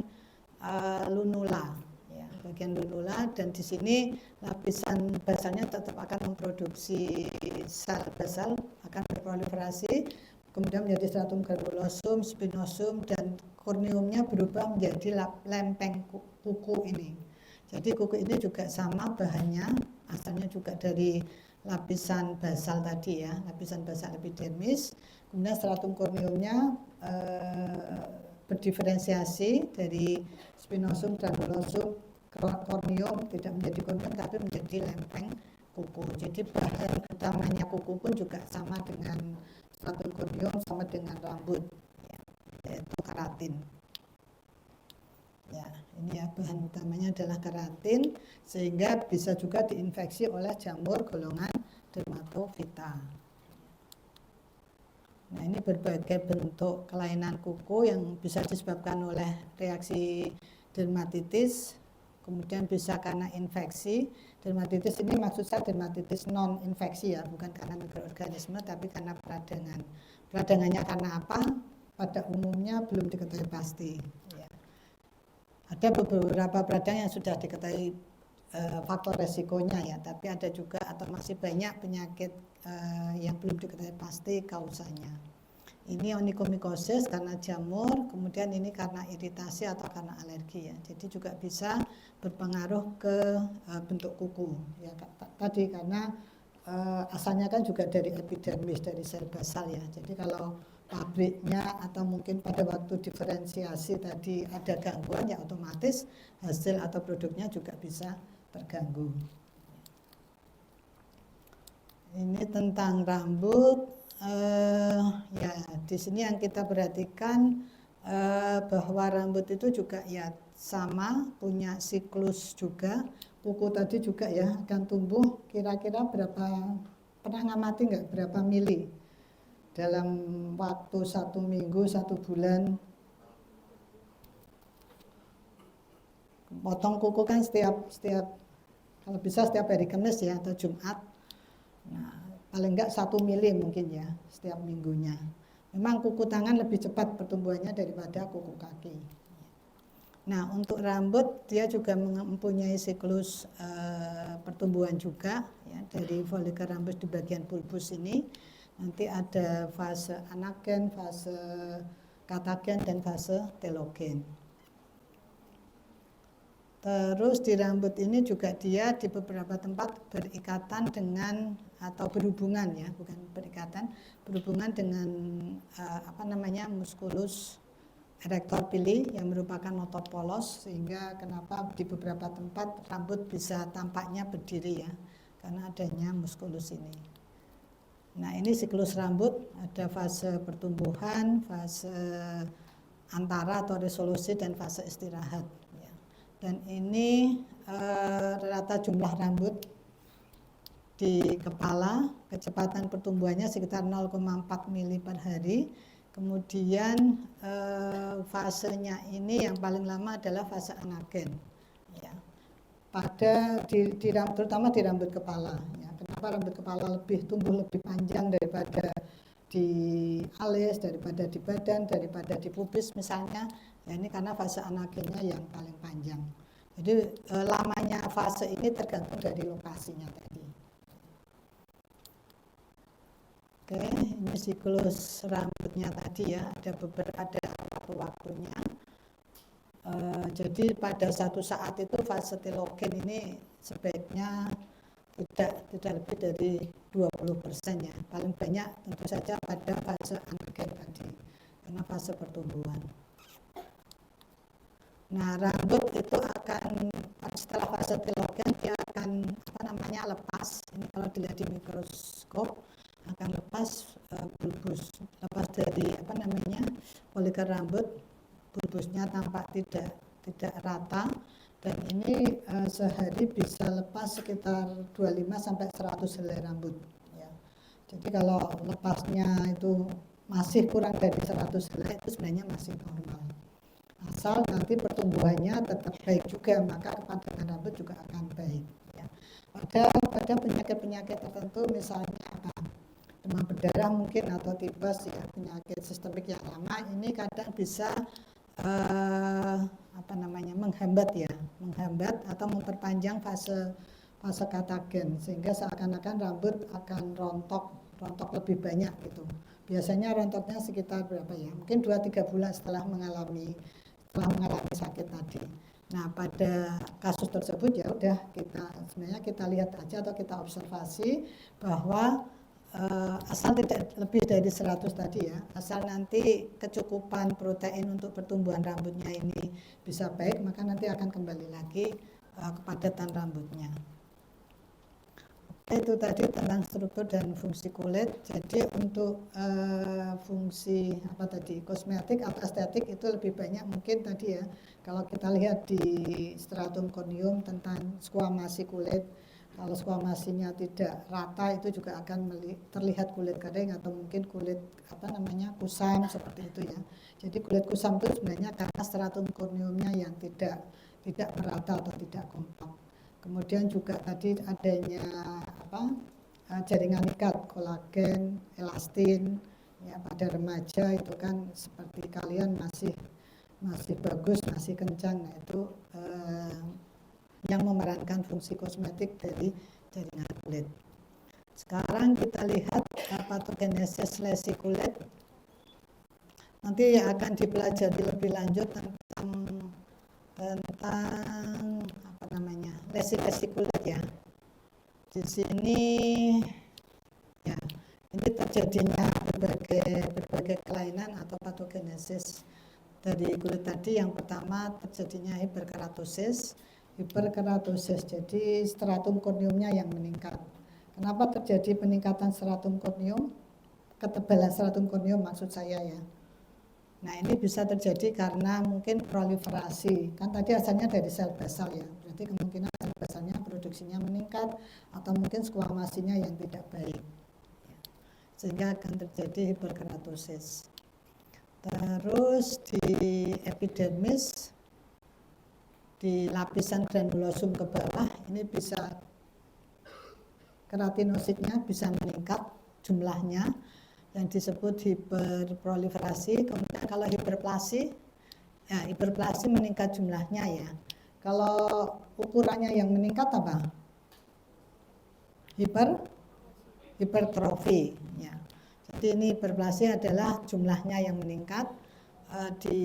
lunula, ya, bagian lunula, dan di sini lapisan basalnya tetap akan memproduksi sel basal, akan berproliferasi, kemudian menjadi stratum granulosum, spinosum, dan korneumnya berubah menjadi lempeng kuku ini. Jadi kuku ini juga sama bahannya, asalnya juga dari lapisan basal tadi ya, lapisan basal epidermis, kemudian stratum korneumnya berdiferensiasi dari spinosum, granulosum, korneum, tidak menjadi korneum tapi menjadi lempeng kuku. Jadi bahan utamanya kuku pun juga sama dengan stratum korneum, sama dengan rambut, ya, yaitu keratin. Ya, ini ya, bahan utamanya adalah keratin, sehingga bisa juga diinfeksi oleh jamur golongan dermatofita. Nah, ini berbagai bentuk kelainan kuku yang bisa disebabkan oleh reaksi dermatitis, kemudian bisa karena infeksi. Dermatitis ini maksud saya dermatitis non infeksi ya, bukan karena mikroorganisme tapi karena peradangan. Peradangannya karena apa? Pada umumnya belum diketahui pasti. Ya. Ada beberapa peradangan yang sudah diketahui faktor resikonya ya, tapi ada juga atau masih banyak penyakit yang belum diketahui pasti kausanya. Ini onychomycosis karena jamur, kemudian ini karena iritasi atau karena alergi ya. Jadi juga bisa berpengaruh ke bentuk kuku ya tadi, karena asalnya kan juga dari epidermis, dari sel basal ya. Jadi kalau pabriknya atau mungkin pada waktu diferensiasi tadi ada gangguan, ya otomatis hasil atau produknya juga bisa terganggu. Ini tentang rambut. Ya, di sini yang kita perhatikan bahwa rambut itu juga ya sama, punya siklus juga. Kuku tadi juga ya akan tumbuh kira-kira berapa, pernah ngamati nggak berapa mili dalam waktu 1 minggu, 1 bulan. Potong kuku kan setiap kalau bisa setiap hari Kamis ya atau Jumat. Nah, paling enggak 1 mili mungkin ya setiap minggunya. Memang kuku tangan lebih cepat pertumbuhannya daripada kuku kaki. Nah, untuk rambut dia juga mempunyai siklus pertumbuhan juga ya, dari folikel rambut di bagian bulbus ini. Nanti ada fase anagen, fase katagen, dan fase telogen. Terus di rambut ini juga dia di beberapa tempat berikatan dengan atau berhubungan ya, bukan berikatan, berhubungan dengan musculus erector pili yang merupakan otot polos, sehingga kenapa di beberapa tempat rambut bisa tampaknya berdiri ya, karena adanya musculus ini. Nah, ini siklus rambut, ada fase pertumbuhan, fase antara atau resolusi, dan fase istirahat. Ya. Dan ini rata jumlah rambut di kepala, kecepatan pertumbuhannya sekitar 0,4 mili per hari. Kemudian fasenya ini yang paling lama adalah fase anagen. Ya. Terutama di rambut kepala. Ya. Kenapa rambut kepala tumbuh lebih panjang daripada di alis, daripada di badan, daripada di pubis misalnya, ya ini karena fase anagennya yang paling panjang. Jadi lamanya fase ini tergantung dari lokasinya tadi. Oke, ini siklus rambutnya tadi ya, ada waktu-waktunya. Jadi pada satu saat itu fase telogen ini sebaiknya tidak lebih dari 20% ya, paling banyak tentu saja pada fase anagen tadi, karena fase pertumbuhan. Nah, rambut itu akan setelah fase telogen dia akan lepas. Ini kalau dilihat di mikroskop akan lepas bulbus, lepas dari folikel rambut, bulbusnya tampak tidak rata. Dan ini sehari bisa lepas sekitar 25 sampai 100 helai rambut ya. Jadi kalau lepasnya itu masih kurang dari 100 helai itu sebenarnya masih normal. Asal nanti pertumbuhannya tetap baik juga, maka kepadatan rambut juga akan baik. Ya. Pada penyakit-penyakit tertentu, misalnya apa, demam berdarah mungkin atau tipes, ya, penyakit sistemik yang lama, ini kadang bisa menghambat atau memperpanjang fase katagen, sehingga seakan-akan rambut akan rontok lebih banyak gitu. Biasanya rontoknya sekitar berapa ya? Mungkin 2-3 bulan setelah mengalami sakit tadi. Nah, pada kasus tersebut ya udah kita lihat aja atau kita observasi bahwa asal tidak lebih dari 100 tadi ya, asal nanti kecukupan protein untuk pertumbuhan rambutnya ini bisa baik, maka nanti akan kembali lagi kepadatan rambutnya. Itu tadi tentang struktur dan fungsi kulit. Jadi untuk fungsi kosmetik atau estetik itu lebih banyak mungkin tadi ya. Kalau kita lihat di stratum corneum tentang squamasi kulit, kalau squamasinya tidak rata itu juga akan terlihat kulit kering atau mungkin kulit kusam seperti itu ya. Jadi kulit kusam itu sebenarnya karena stratum corneumnya yang tidak merata atau tidak kompak. Kemudian juga tadi adanya jaringan ikat, kolagen, elastin ya, pada remaja itu kan seperti kalian masih bagus, masih kencang. Nah, itu yang memerankan fungsi kosmetik dari jaringan kulit. Sekarang kita lihat patogenesis lesi kulit. Nanti akan dipelajari lebih lanjut tentang lesi kulit ya. Di sini ya, ini terjadinya berbagai kelainan atau patogenesis dari kulit tadi. Yang pertama terjadinya hiperkeratosis. Jadi stratum corneumnya yang meningkat. Kenapa terjadi peningkatan stratum corneum? Ketebalan stratum corneum maksud saya ya. Nah, ini bisa terjadi karena mungkin proliferasi. Kan tadi asalnya dari sel basal ya. Berarti kemungkinan sel basalnya produksinya meningkat atau mungkin squamasinya yang tidak baik. Sehingga akan terjadi hiperkeratosis. Terus di epidermis, di lapisan granulosum ke bawah, ini bisa keratinositnya bisa meningkat jumlahnya, yang disebut hiperproliferasi. Kemudian kalau hiperplasi, ya hiperplasi meningkat jumlahnya ya. Kalau ukurannya yang meningkat apa? Hipertrofi ya. Jadi ini hiperplasi adalah jumlahnya yang meningkat di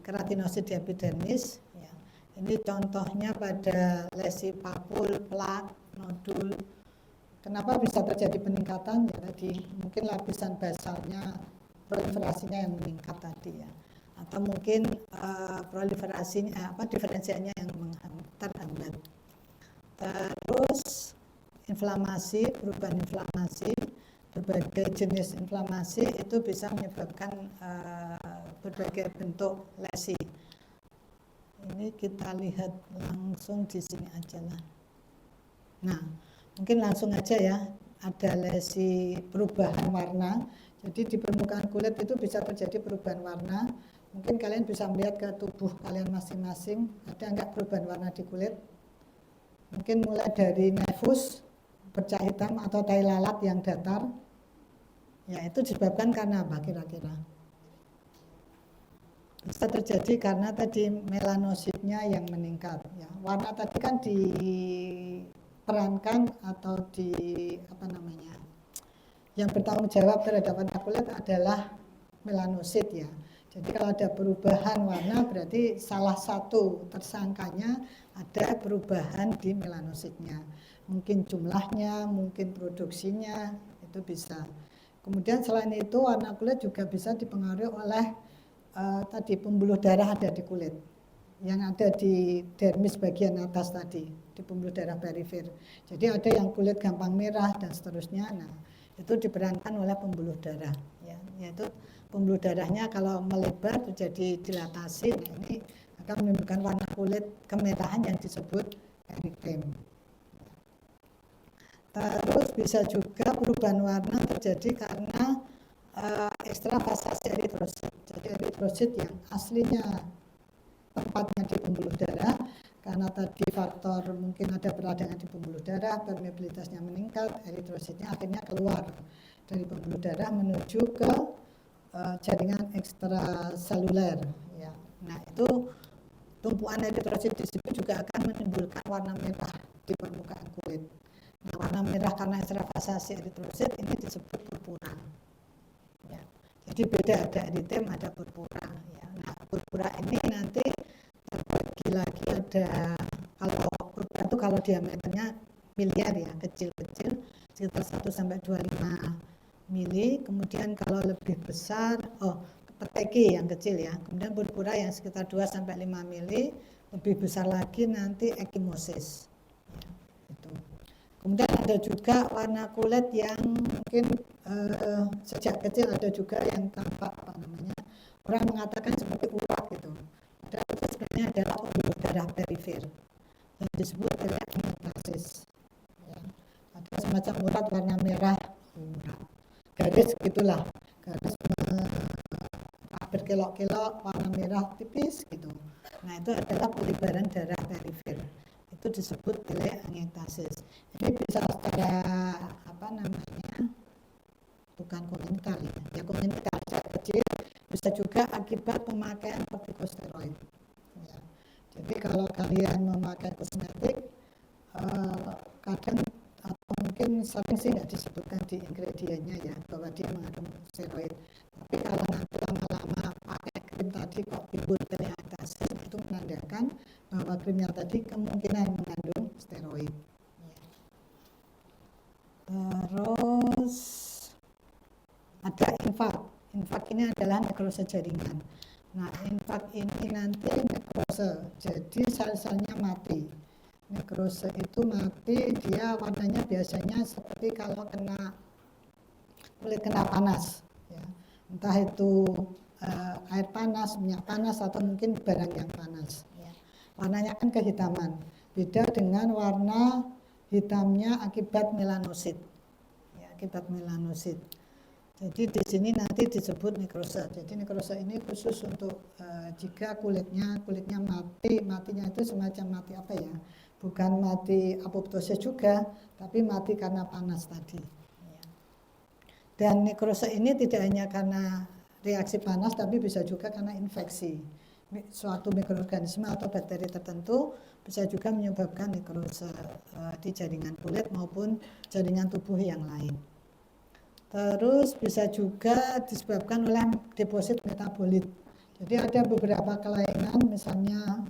keratinosit di epidermis ya. Ini contohnya pada lesi papul, plak, nodul. Kenapa bisa terjadi peningkatan? Ya tadi mungkin lapisan basalnya, proliferasinya yang meningkat tadi ya, atau mungkin proliferasinya diferensianya yang terhambat. Terus inflamasi, perubahan inflamasi, berbagai jenis inflamasi itu bisa menyebabkan berbagai bentuk lesi. Ini kita lihat langsung di sini aja lah. Nah, mungkin langsung aja ya, ada lesi perubahan warna. Jadi di permukaan kulit itu bisa terjadi perubahan warna. Mungkin kalian bisa melihat ke tubuh kalian masing-masing, ada enggak perubahan warna di kulit? Mungkin mulai dari nevus, bercak hitam atau tai lalat yang datar. Ya, itu disebabkan karena apa kira-kira? Bisa terjadi karena tadi melanositnya yang meningkat. Ya, warna tadi kan diperankan atau yang bertanggung jawab terhadap warna kulit adalah melanosit ya. Jadi kalau ada perubahan warna berarti salah satu tersangkanya ada perubahan di melanositnya. Mungkin jumlahnya, mungkin produksinya, itu bisa. Kemudian selain itu warna kulit juga bisa dipengaruhi oleh tadi pembuluh darah ada di kulit. Yang ada di dermis bagian atas tadi, di pembuluh darah perifer. Jadi ada yang kulit gampang merah dan seterusnya. Nah, itu diperankan oleh pembuluh darah ya, yaitu pembuluh darahnya kalau melebar terjadi dilatasi. Nah, ini akan menimbulkan warna kulit kemerahan yang disebut erythema. Terus bisa juga perubahan warna terjadi karena ekstravasasi eritrosit. Jadi eritrosit yang aslinya tempatnya di pembuluh darah, karena tadi faktor mungkin ada peradangan di pembuluh darah, permeabilitasnya meningkat, eritrositnya akhirnya keluar dari pembuluh darah menuju ke jaringan ekstraseluler. Ya. Nah itu tumpuan eritrosit di situ juga akan menimbulkan warna merah di permukaan kulit. Nah, warna merah karena ekstravasasi eritrosit ini disebut purpura. Ya. Jadi beda, ada eritem, ada purpura. Ya. Nah, purpura ini nanti terbagi lagi ada, kalau purpura itu kalau diameternya miliar ya, kecil-kecil sekitar 1-25 mili. Kemudian kalau lebih besar, peteki yang kecil ya. Kemudian purpura yang sekitar 2-5 mili, lebih besar lagi nanti ekimosis. Ya, itu. Kemudian ada juga warna kulit yang mungkin sejak kecil ada juga yang tampak orang mengatakan seperti urat gitu. Padahal itu sebenarnya adalah pembuluh darah perifer yang disebut telangiectasis. Ya. Ada semacam urat warna merah, garis gitulah, garis berkelok-kelok warna merah tipis gitu. Nah itu adalah pelibaran darah perifer. Itu disebut telangiectasis. Ini bisa secara bukan kongenital ya kongenital sejak kecil, bisa juga akibat pemakaian kortikosteroid. Ya. Jadi kalau kalian memakai kosmetik, kadang atau mungkin sering sih nggak disebutkan di ingredientnya ya bahwa dia mengandung steroid. Tapi kalau nanti lama-lama pakai krim tadi kok timbul telangiectasis, itu menandakan bahwa krimnya tadi kemungkinan mengandung steroid. Terus ada infak. Infak ini adalah nekrose jaringan. Nah, infak ini nanti nekrose, jadi sel-selnya mati. Nekrose itu mati, dia warnanya biasanya seperti kalau kulit kena panas. Ya. Entah itu air panas, minyak panas, atau mungkin barang yang panas. Ya. Warnanya kan kehitaman. Beda dengan warna hitamnya akibat melanosit. Ya, akibat melanosit. Jadi di sini nanti disebut nekrose. Jadi nekrose ini khusus untuk jika kulitnya mati, matinya itu semacam mati apa ya? Bukan mati apoptosis juga, tapi mati karena panas tadi. Dan nekrose ini tidak hanya karena reaksi panas, tapi bisa juga karena infeksi. Suatu mikroorganisme atau bakteri tertentu bisa juga menyebabkan nekrose di jaringan kulit maupun jaringan tubuh yang lain. Terus bisa juga disebabkan oleh deposit metabolit. Jadi ada beberapa kelainan, misalnya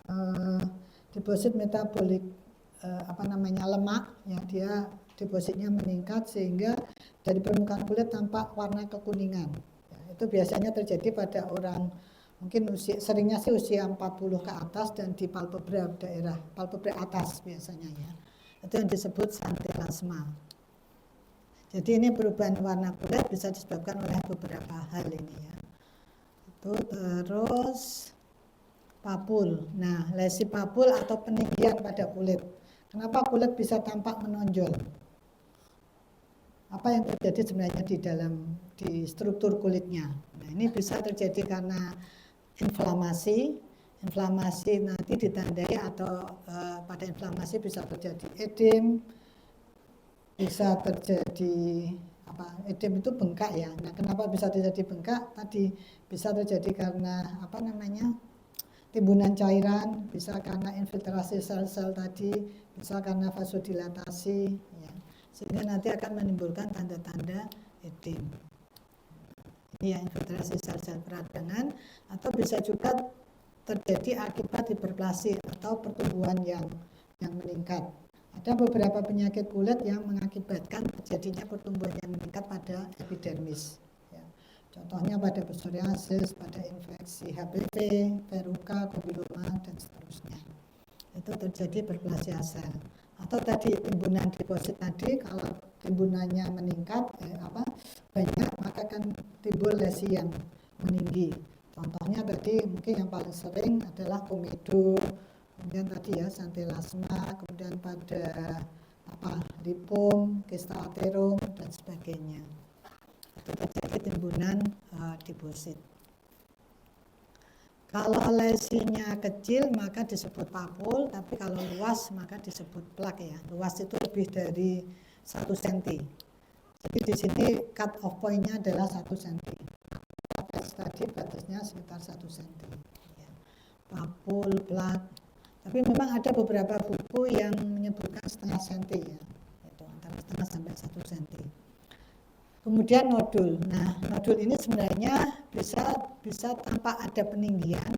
deposit metabolik lemak yang dia depositnya meningkat sehingga dari permukaan kulit tampak warna kekuningan. Ya, itu biasanya terjadi pada orang mungkin seringnya sih usia 40 ke atas dan di palpebra daerah palpebra atas biasanya ya. Itu yang disebut santelasma. Jadi ini perubahan warna kulit bisa disebabkan oleh beberapa hal ini ya. Itu terus papul. Nah, lesi papul atau peninggian pada kulit. Kenapa kulit bisa tampak menonjol? Apa yang terjadi sebenarnya di struktur kulitnya? Nah, ini bisa terjadi karena inflamasi. Inflamasi nanti ditandai atau pada inflamasi bisa terjadi edem, bisa terjadi edem itu bengkak ya. Nah, kenapa bisa terjadi bengkak? Tadi bisa terjadi karena timbunan cairan, bisa karena infiltrasi sel-sel tadi, bisa karena vasodilatasi ya. Sehingga nanti akan menimbulkan tanda-tanda edem. Ini ya, infiltrasi sel-sel peradangan, atau bisa juga terjadi akibat hiperplasi atau pertumbuhan yang meningkat. Ada beberapa penyakit kulit yang mengakibatkan terjadinya pertumbuhan yang meningkat pada epidermis. Ya. Contohnya pada psoriasis, pada infeksi HPV, verruca, kondiloma, dan seterusnya. Itu terjadi hiperplasia sel. Atau tadi timbunan deposit tadi, kalau timbunannya meningkat, banyak, maka akan timbul lesi yang meninggi. Contohnya tadi mungkin yang paling sering adalah komedo, kemudian tadi ya santelasma, kemudian pada lipom, kista aterom dan sebagainya. Itu terjadi timbunan deposit. Kalau lesinya kecil maka disebut papul, tapi kalau luas maka disebut plak ya. Luas itu lebih dari 1 cm. Jadi di sini cut off point-nya adalah 1 cm. Tadi batasnya sekitar 1 cm. Ya. Papul, plak. Tapi memang ada beberapa buku yang menyebutkan setengah senti ya. Itu antara setengah sampai 1 cm. Kemudian nodul. Nah, nodul ini sebenarnya bisa tampak ada peninggian,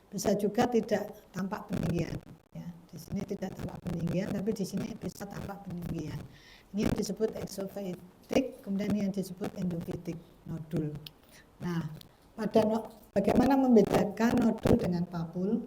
bisa juga tidak tampak peninggian. Ya, di sini tidak tampak peninggian, tapi di sini bisa tampak peninggian. Ini yang disebut exophytic, kemudian yang disebut endophytic nodul. Nah, bagaimana membedakan nodul dengan papul?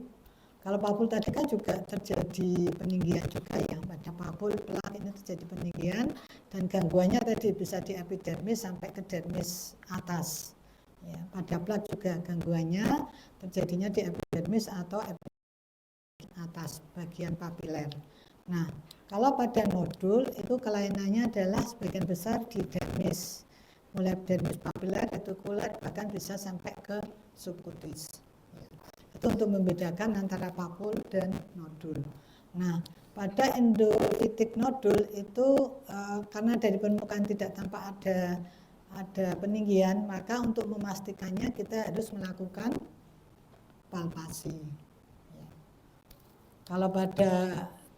Kalau papul tadi kan juga terjadi peninggian juga ya, pada papul plak ini terjadi peninggian dan gangguannya tadi bisa di epidermis sampai ke dermis atas. Ya, pada plak juga gangguannya terjadinya di epidermis atau epidermis atas bagian papiler. Nah, kalau pada nodul itu kelainannya adalah sebagian besar di dermis, mulai dermis papiler, retikuler, bahkan bisa sampai ke subkutis. Itu untuk membedakan antara papul dan nodul. Nah, pada endophytic nodul itu karena dari permukaan tidak tampak ada peninggian, maka untuk memastikannya kita harus melakukan palpasi. Ya. Kalau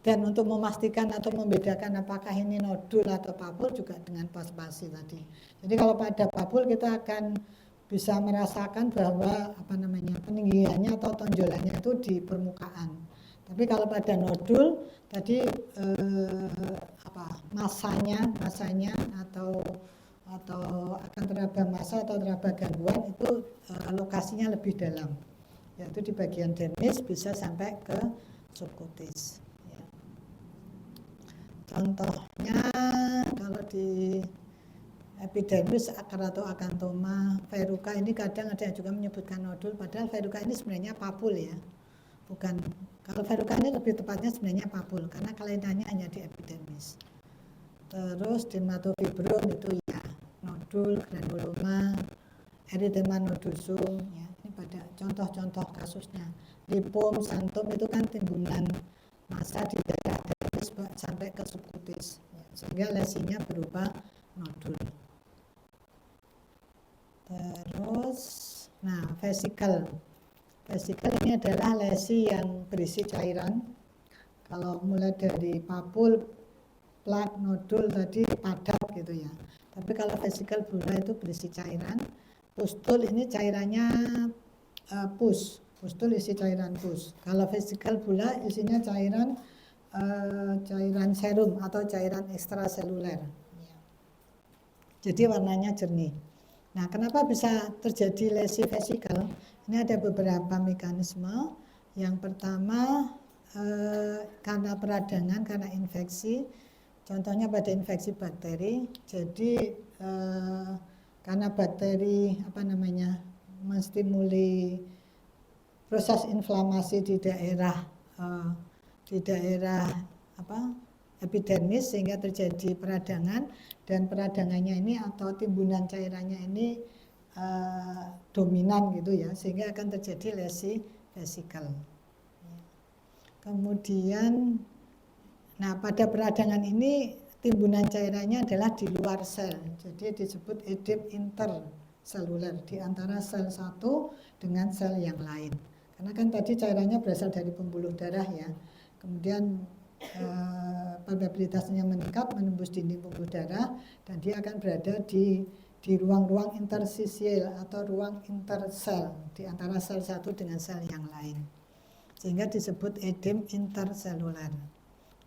dan untuk memastikan atau membedakan apakah ini nodul atau papul juga dengan palpasi tadi. Jadi kalau pada papul kita akan bisa merasakan bahwa peninggiannya atau tonjolannya itu di permukaan. Tapi kalau pada nodul tadi masanya atau akan teraba massa atau teraba gangguan itu lokasinya lebih dalam, yaitu di bagian dermis bisa sampai ke subkutis. Ya. Contohnya kalau di epidermis atau akantoma verruca ini kadang ada yang juga menyebutkan nodul, padahal verruca ini sebenarnya papul ya. Bukan, kalau verruca ini lebih tepatnya sebenarnya papul karena kelainannya hanya di epidermis. Terus dermatofibrom itu ya nodul, granuloma, erythema nodosum ya. Ini pada contoh-contoh kasusnya. Lipom, santum itu kan timbunan massa di daerah dermis sampai ke subkutis ya, sehingga lesinya berupa nodul. Terus, nah vesikel ini adalah lesi yang berisi cairan. Kalau mulai dari papul, plak, nodul tadi padat gitu ya. Tapi kalau vesikel bula itu berisi cairan. Pustul ini cairannya pustul isi cairan pus. Kalau vesikel bula isinya cairan serum atau cairan ekstraseluler. Jadi warnanya jernih. Nah, kenapa bisa terjadi lesi vesikel? Ini ada beberapa mekanisme. Yang pertama karena peradangan, karena infeksi. Contohnya pada infeksi bakteri. Jadi karena bakteri menstimuli proses inflamasi di daerah epidermis sehingga terjadi peradangan, dan peradangannya ini atau timbunan cairannya ini dominan gitu ya, sehingga akan terjadi lesi vesikel. Kemudian pada peradangan ini timbunan cairannya adalah di luar sel, jadi disebut edem interseluler di antara sel satu dengan sel yang lain. Karena kan tadi cairannya berasal dari pembuluh darah ya, kemudian probabilitasnya meningkat menembus dinding pembuluh darah dan dia akan berada di ruang-ruang intersisial atau ruang intersel di antara sel satu dengan sel yang lain, sehingga disebut edem interseluler.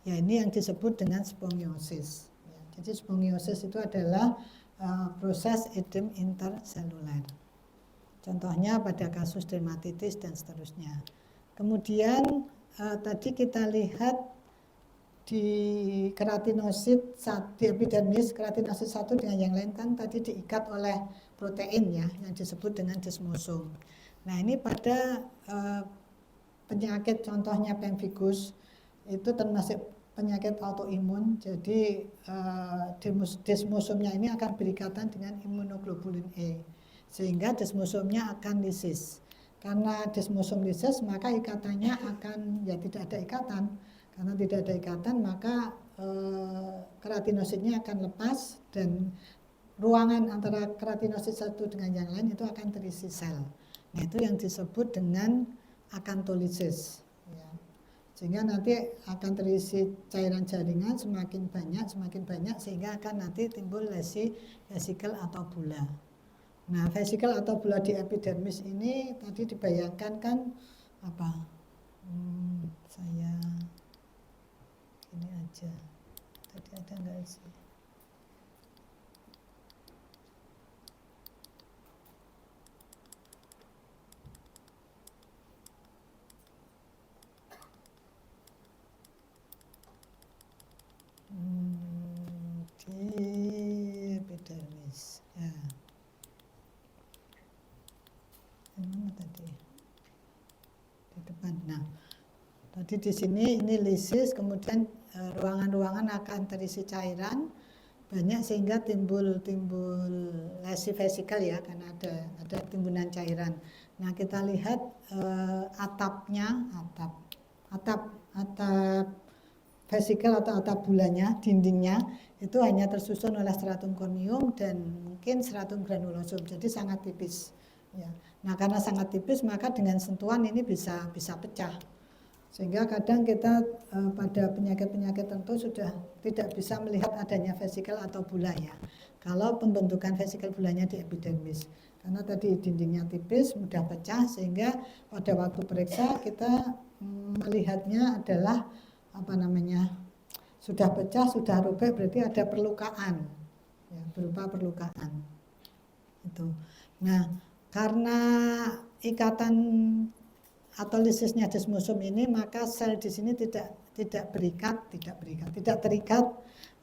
Ya, ini yang disebut dengan spongiosis. Ya, jadi spongiosis itu adalah proses edem interseluler. Contohnya pada kasus dermatitis dan seterusnya. Kemudian tadi kita lihat di keratinosit di epidermis, keratinosit satu dengan yang lain kan tadi diikat oleh protein ya, yang disebut dengan desmosom. Nah, ini pada penyakit contohnya pemphigus itu termasuk penyakit autoimun. Jadi desmosomnya ini akan berikatan dengan imunoglobulin E, sehingga desmosomnya akan lisis. Karena desmosom lisis, maka ikatannya akan ya tidak ada ikatan. Karena tidak ada ikatan, maka keratinosidnya akan lepas dan ruangan antara keratinosid satu dengan yang lain itu akan terisi sel. Nah, itu yang disebut dengan akantolisis. Ya. Sehingga nanti akan terisi cairan jaringan semakin banyak sehingga akan nanti timbul lesi vesikel atau bula. Nah, vesikel atau bula di epidermis ini tadi dibayangkan kan apa? Saya ini aja. Tadi ada nggak sih? Di epidermis. Ya. Mana tadi? Di depan. Nah, tadi di sini ini lisis, kemudian ruangan-ruangan akan terisi cairan banyak sehingga timbul lesi vesikel ya, karena ada timbunan cairan. Nah, kita lihat atap vesikel atau atap bulanya, dindingnya itu hanya tersusun oleh stratum corneum dan mungkin stratum granulosum, jadi sangat tipis. Ya. Nah, karena sangat tipis maka dengan sentuhan ini bisa pecah. Sehingga kadang kita pada penyakit-penyakit tertentu sudah tidak bisa melihat adanya vesikel atau bula ya. Kalau pembentukan vesikel bulanya di epidermis. Karena tadi dindingnya tipis, mudah pecah sehingga pada waktu periksa kita melihatnya adalah sudah pecah, sudah robek, berarti ada perlukaan ya, berupa perlukaan itu. Nah, karena ikatan atau lisisnya desmosom ini, maka sel di sini tidak terikat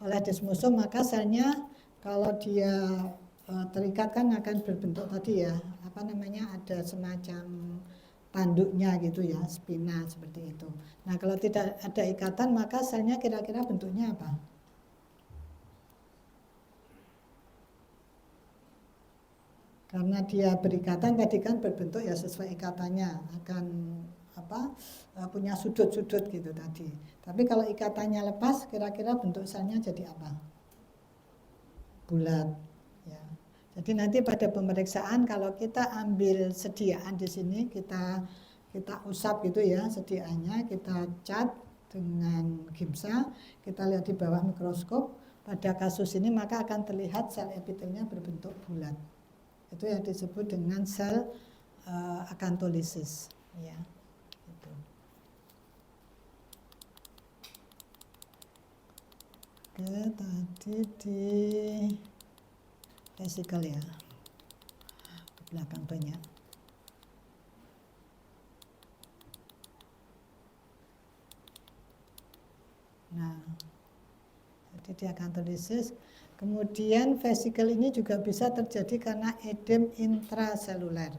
oleh desmosom, maka selnya kalau dia terikat kan akan berbentuk tadi ya, ada semacam tanduknya gitu ya, spina seperti itu. Nah, kalau tidak ada ikatan maka selnya kira-kira bentuknya apa? Karena dia berikatan tadi kan berbentuk ya sesuai ikatannya, akan punya sudut-sudut gitu tadi. Tapi kalau ikatannya lepas, kira-kira bentuk selnya jadi apa? Bulat. Ya. Jadi nanti pada pemeriksaan kalau kita ambil sediaan di sini, kita usap gitu ya sediaannya, kita cat dengan gimsa, kita lihat di bawah mikroskop. Pada kasus ini maka akan terlihat sel epitelnya berbentuk bulat. Itu yang disebut dengan sel akantolisis ya. Itu. Oke, tadi di vesikel ya, di belakang banyak. Nah, jadi di akantolisis. Kemudian vesikel ini juga bisa terjadi karena edem intraseluler.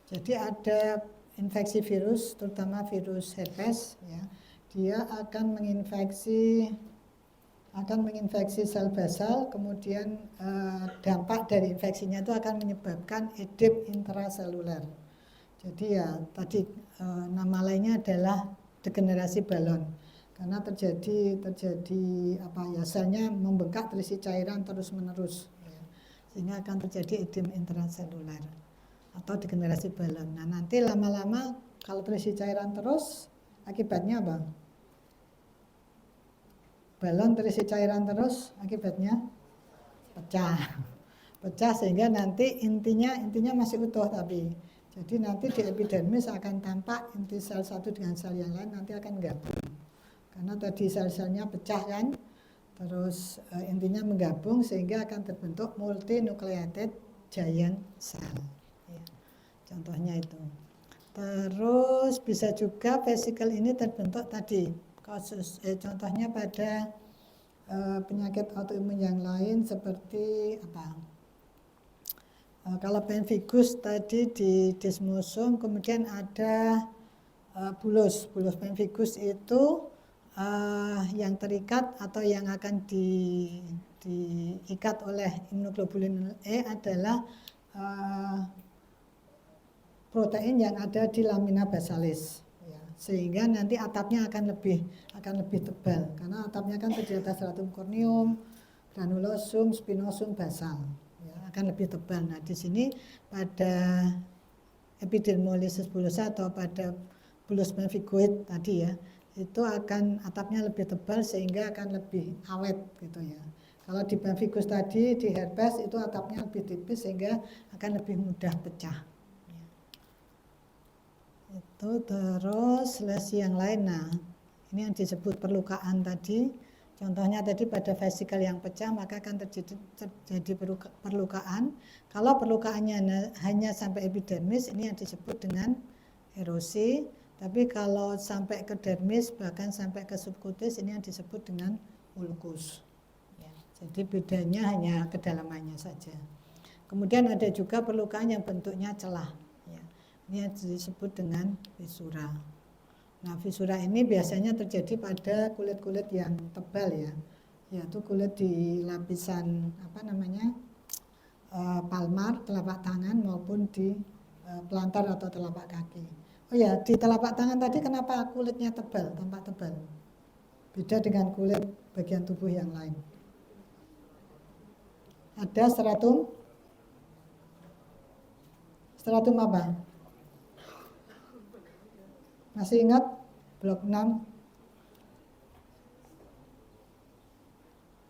Jadi ada infeksi virus, terutama virus herpes, ya, dia akan menginfeksi sel basal, kemudian dampak dari infeksinya itu akan menyebabkan edem intraseluler. Jadi ya tadi nama lainnya adalah degenerasi balon. Karena terjadi selnya membengkak terisi cairan terus-menerus ya. Sehingga akan terjadi edem intraseluler atau degenerasi balon. Nah, nanti lama-lama kalau terisi cairan terus akibatnya apa? Balon terisi cairan terus akibatnya pecah sehingga nanti intinya masih utuh, tapi jadi nanti di epidermis akan tampak inti sel satu dengan sel yang lain nanti akan gabung. Karena tadi sel-selnya pecah kan, terus intinya menggabung sehingga akan terbentuk multinucleated giant cell. Ya, contohnya itu. Terus bisa juga vesikel ini terbentuk tadi, contohnya pada penyakit autoimun yang lain seperti apa? Kalau pemphigus tadi di desmosom, kemudian ada bulus pemphigus itu yang terikat atau yang akan diikat oleh immunoglobulin E adalah protein yang ada di lamina basalis, ya, sehingga nanti atapnya akan lebih tebal karena atapnya kan terdiri atas stratum corneum, granulosum, spinosum, basal, ya, akan lebih tebal. Nah di sini pada epidermolysis bullosa atau pada bullous pemphigoid tadi ya, itu akan atapnya lebih tebal sehingga akan lebih awet gitu ya. Kalau di pemphigus tadi, di herpes itu atapnya lebih tipis sehingga akan lebih mudah pecah. Itu terus lesi yang lain. Nah, ini yang disebut perlukaan tadi. Contohnya tadi pada vesikel yang pecah maka akan terjadi perlukaan. Kalau perlukaannya hanya sampai epidermis, ini yang disebut dengan erosi. Tapi kalau sampai ke dermis bahkan sampai ke subkutis, ini yang disebut dengan ulkus. Ya, jadi bedanya hanya kedalamannya saja. Kemudian ada juga perlukaan yang bentuknya celah. Ya, ini yang disebut dengan fisura. Nah, fisura ini biasanya terjadi pada kulit-kulit yang tebal ya, yaitu kulit di lapisan palmar, telapak tangan maupun di pelantar atau telapak kaki. Oh ya, di telapak tangan tadi kenapa kulitnya tebal, tampak tebal? Beda dengan kulit bagian tubuh yang lain. Ada stratum apa? Masih ingat blok 6?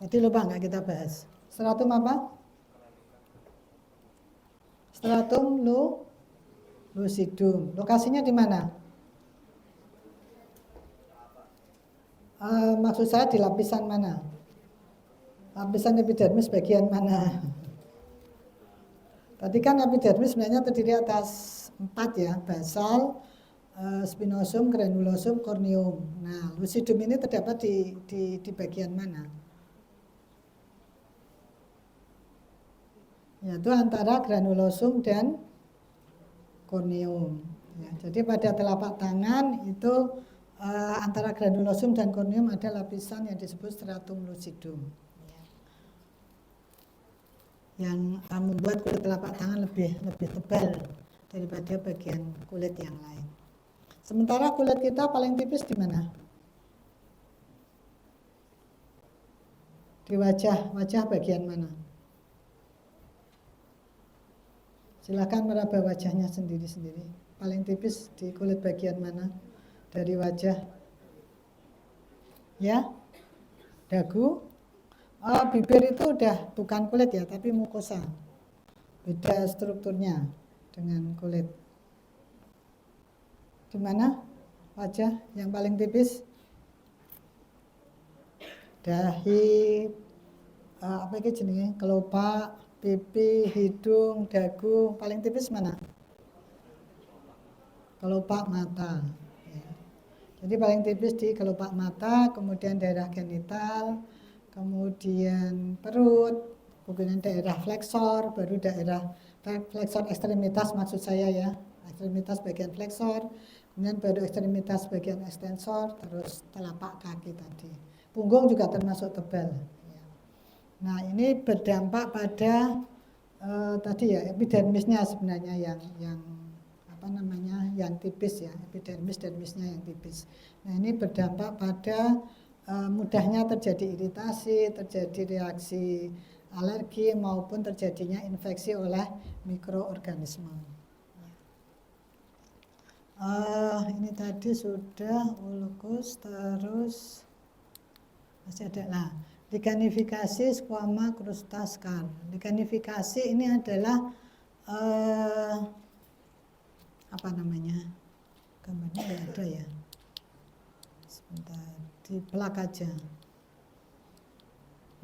Tadi lupa nggak kita bahas. Stratum apa? Stratum lucidum. Lokasinya di mana? Maksud saya di lapisan mana? Lapisan epidermis bagian mana? Tadi kan epidermis sebenarnya terdiri atas 4 ya, basal, spinosum, granulosum, corneum. Nah, lucidum ini terdapat di bagian mana? Yaitu antara granulosum dan corneum. Ya, jadi pada telapak tangan itu antara granulosum dan corneum ada lapisan yang disebut stratum lucidum, yang membuat kulit telapak tangan lebih tebal daripada bagian kulit yang lain. Sementara kulit kita paling tipis di mana? Di wajah bagian mana? Silakan meraba wajahnya sendiri-sendiri. Paling tipis di kulit bagian mana dari wajah? Ya, dagu. Oh, bibir itu udah bukan kulit ya, tapi mukosa. Beda strukturnya dengan kulit. Di mana wajah yang paling tipis? Dahi, apa itu jenenge? Kelopak, pipi, hidung, dagu. Paling tipis mana? Kelopak mata. Ya. Jadi paling tipis di kelopak mata, kemudian daerah genital, kemudian perut, kemudian daerah fleksor, baru daerah fleksor ekstremitas maksud saya ya, ekstremitas bagian fleksor, kemudian baru ekstremitas bagian ekstensor, terus telapak kaki tadi. Punggung juga termasuk tebal. Nah ini berdampak pada tadi ya epidermisnya sebenarnya yang tipis ya, epidermis dermisnya yang tipis. Nah ini berdampak pada mudahnya terjadi iritasi, terjadi reaksi alergi maupun terjadinya infeksi oleh mikroorganisme. Ini tadi sudah ulkus, terus masih ada lah. Lignifikasi squama krusta scar. Lignifikasi ini adalah gambarnya nggak ada ya. Sebentar, di plak aja.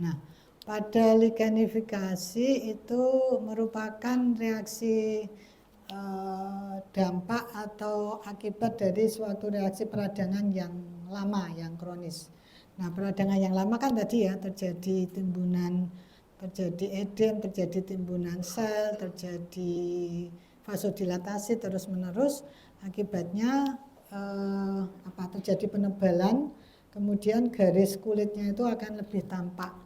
Nah, pada lignifikasi itu merupakan reaksi dampak atau akibat dari suatu reaksi peradangan yang lama, yang kronis. Nah, peradangan yang lama kan tadi ya terjadi timbunan, terjadi edem, terjadi timbunan sel, terjadi vasodilatasi terus menerus, akibatnya terjadi penebalan kemudian garis kulitnya itu akan lebih tampak.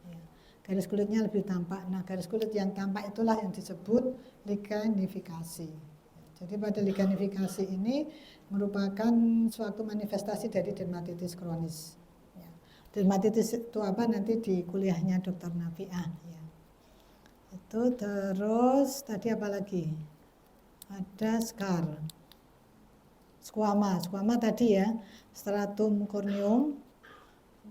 Ya. Garis kulitnya lebih tampak. Nah, garis kulit yang tampak itulah yang disebut lignifikasi. Jadi pada lignifikasi ini merupakan suatu manifestasi dari dermatitis kronis. Ya. Dermatitis itu apa nanti di kuliahnya Dr. Nafiah. Ya. Itu terus tadi apa lagi? Ada scar. Squama tadi ya, stratum corneum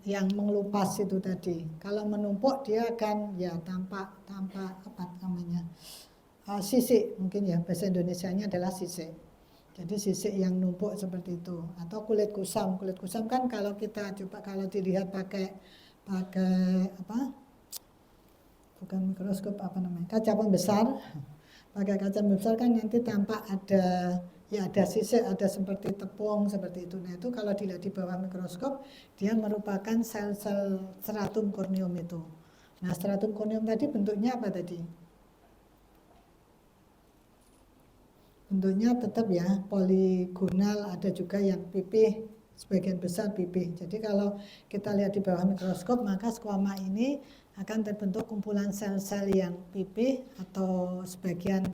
yang mengelupas itu tadi. Kalau menumpuk dia akan ya tampak apa namanya? Sisik mungkin ya, bahasa Indonesianya adalah sisik. Jadi sisik yang numpuk seperti itu. Atau kulit kusam. Kulit kusam kan kalau kita coba kalau dilihat pakai apa? Bukan mikroskop, apa namanya? Kaca pembesar. Pakai kaca pembesar kan nanti tampak ada sisik, ada seperti tepung seperti itu. Nah, itu kalau dilihat di bawah mikroskop dia merupakan sel-sel stratum corneum itu. Nah, stratum corneum tadi bentuknya apa tadi? Bentuknya tetap ya poligonal, ada juga yang pipih, sebagian besar pipih. Jadi kalau kita lihat di bawah mikroskop maka squama ini akan terbentuk kumpulan sel-sel yang pipih atau sebagian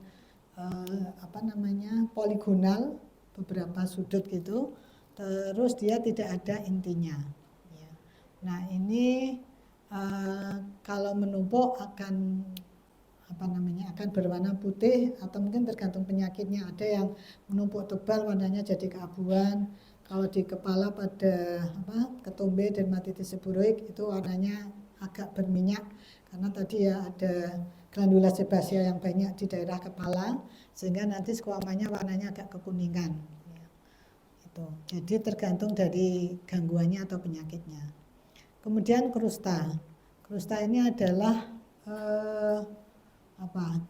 poligonal, beberapa sudut gitu. Terus dia tidak ada intinya. Ya. Nah ini kalau menumpuk akan akan berwarna putih atau mungkin tergantung penyakitnya. Ada yang menumpuk tebal warnanya jadi keabuan. Kalau di kepala pada ketombe dermatitis seborrheic itu warnanya agak berminyak karena tadi ya ada glandula sebasia yang banyak di daerah kepala sehingga nanti squamanya warnanya agak kekuningan. Ya, itu. Jadi tergantung dari gangguannya atau penyakitnya. Kemudian krusta. Krusta ini adalah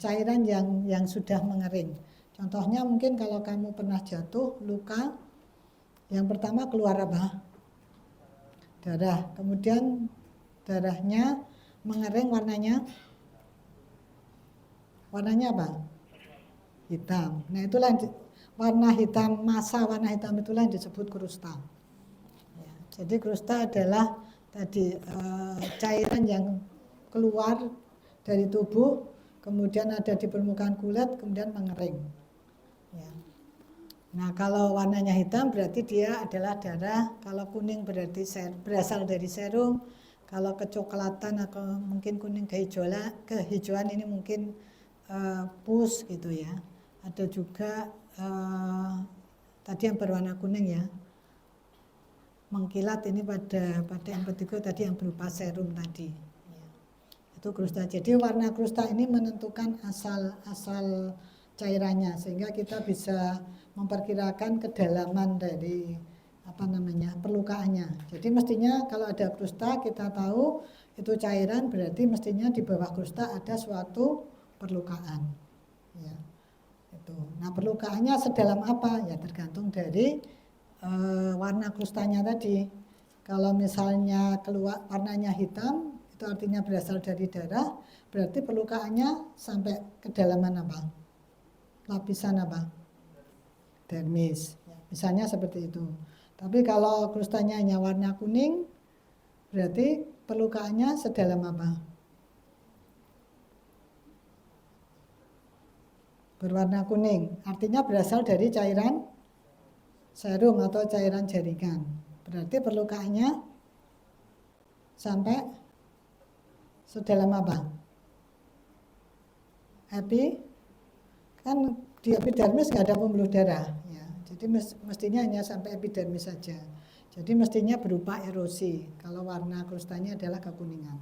cairan yang sudah mengering. Contohnya mungkin kalau kamu pernah jatuh, luka, yang pertama keluar apa? Darah. Kemudian darahnya mengering warnanya apa? Hitam. Nah itulah warna hitam, massa warna hitam itulah yang disebut krusta. Ya, jadi krusta adalah tadi cairan yang keluar dari tubuh, kemudian ada di permukaan kulit, kemudian mengering. Ya. Nah kalau warnanya hitam berarti dia adalah darah, kalau kuning berarti berasal dari serum, kalau kecoklatan atau mungkin kuning kehijauan ini mungkin pus gitu ya. Ada juga tadi yang berwarna kuning ya, mengkilat ini pada impetigo tadi yang berupa serum tadi. Ya. Itu krusta. Jadi warna krusta ini menentukan asal cairannya sehingga kita bisa memperkirakan kedalaman dari perlukaannya. Jadi mestinya kalau ada krusta kita tahu itu cairan berarti mestinya di bawah krusta ada suatu perlukaan. Ya, itu. Nah perlukaannya sedalam apa? Ya tergantung dari warna krustanya tadi. Kalau misalnya keluar warnanya hitam, itu artinya berasal dari darah, berarti perlukaannya sampai kedalaman apa? Lapisan apa? Dermis. Ya, misalnya seperti itu. Tapi kalau krustanya hanya warna kuning, berarti perlukaannya sedalam apa? Berwarna kuning. Artinya berasal dari cairan serum atau cairan jaringan. Berarti perlukaannya sampai sedalam apa? Kan di epidermis nggak ada pembuluh darah. Jadi mestinya hanya sampai epidermis saja. Jadi mestinya berupa erosi. Kalau warna krustanya adalah kekuningan.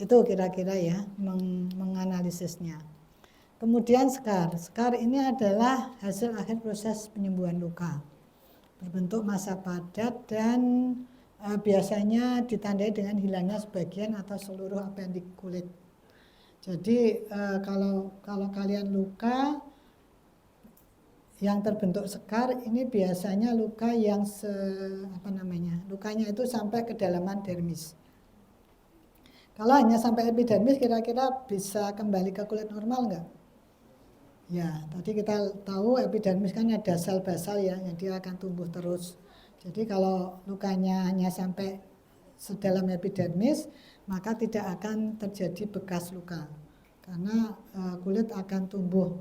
Itu kira-kira ya menganalisisnya. Kemudian scar. Scar ini adalah hasil akhir proses penyembuhan luka. Berbentuk massa padat dan biasanya ditandai dengan hilangnya sebagian atau seluruh apendik kulit. Jadi kalau kalian luka yang terbentuk sekar ini biasanya luka yang lukanya itu sampai kedalaman dermis. Kalau hanya sampai epidermis kira-kira bisa kembali ke kulit normal enggak? Ya, tadi kita tahu epidermis kan ada sel basal ya, yang dia akan tumbuh terus. Jadi kalau lukanya hanya sampai sedalam epidermis, maka tidak akan terjadi bekas luka. Karena kulit akan tumbuh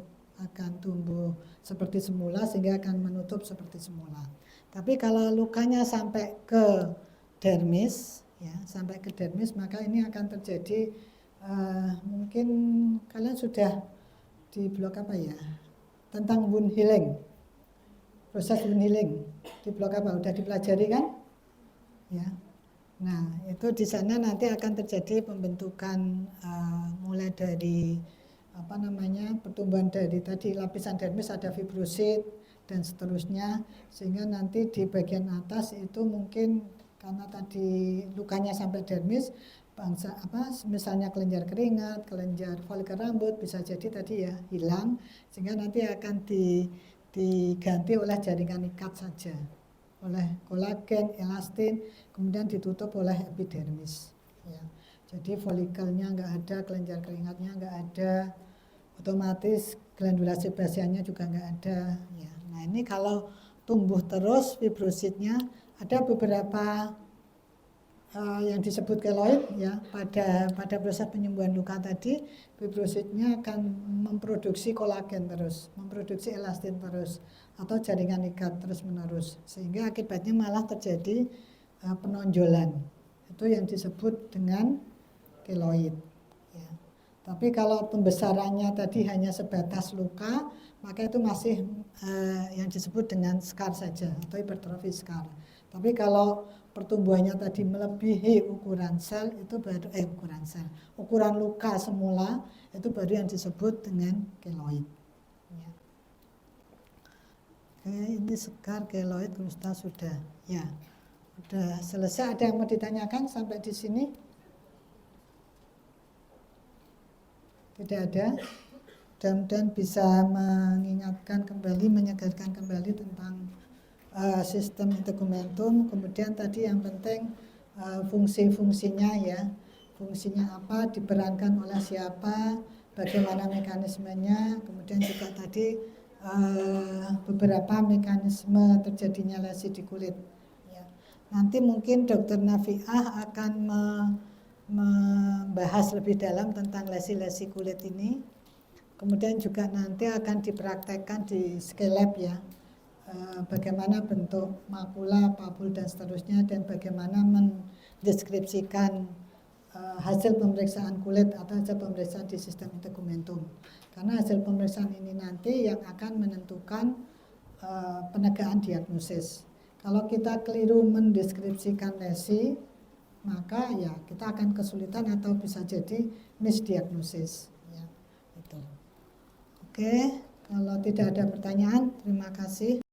seperti semula sehingga akan menutup seperti semula. Tapi kalau lukanya sampai ke dermis, ya, sampai ke dermis, maka ini akan terjadi mungkin kalian sudah di blog apa ya? Tentang wound healing. Proses wound healing di blog apa? Udah dipelajari kan? Ya. Nah, itu di sana nanti akan terjadi pembentukan mulai dari pertumbuhan dari tadi lapisan dermis, ada fibrosit dan seterusnya, sehingga nanti di bagian atas itu mungkin karena tadi lukanya sampai dermis, misalnya kelenjar keringat, kelenjar folikel rambut bisa jadi tadi ya hilang, sehingga nanti akan diganti oleh jaringan ikat saja, oleh kolagen, elastin, kemudian ditutup oleh epidermis. Ya. Jadi folikelnya nggak ada, kelenjar keringatnya nggak ada, otomatis glandula sebasianya juga nggak ada. Ya. Nah ini kalau tumbuh terus fibrositnya, ada beberapa yang disebut keloid ya, pada proses penyembuhan luka tadi, fibrositnya akan memproduksi kolagen terus, memproduksi elastin terus, atau jaringan ikat terus menerus, sehingga akibatnya malah terjadi penonjolan. Itu yang disebut dengan keloid. Ya. Tapi kalau pembesarannya tadi hanya sebatas luka, maka itu masih yang disebut dengan scar saja atau hipertrofi scar. Tapi kalau pertumbuhannya tadi melebihi ukuran sel, itu baru ukuran luka semula, itu baru yang disebut dengan keloid. Ya. Oke, ini scar, keloid, krusta sudah. Ya, sudah selesai. Ada yang mau ditanyakan sampai di sini? Tidak ada. Mudah-mudahan bisa mengingatkan kembali, menyegarkan kembali tentang sistem integumentum. Kemudian tadi yang penting fungsi-fungsinya ya, fungsinya apa, diperankan oleh siapa, bagaimana mekanismenya, kemudian juga tadi beberapa mekanisme terjadinya lesi di kulit. Ya. Nanti mungkin Dr. Nafiah akan membahas lebih dalam tentang lesi-lesi kulit ini. Kemudian juga nanti akan dipraktekkan di scale lab ya, bagaimana bentuk makula, papul dan seterusnya, dan bagaimana mendeskripsikan hasil pemeriksaan kulit atau hasil pemeriksaan di sistem integumentum. Karena hasil pemeriksaan ini nanti yang akan menentukan penegakan diagnosis. Kalau kita keliru mendeskripsikan lesi, maka ya kita akan kesulitan atau bisa jadi misdiagnosis. Ya, itu. Oke, kalau tidak ada pertanyaan, terima kasih.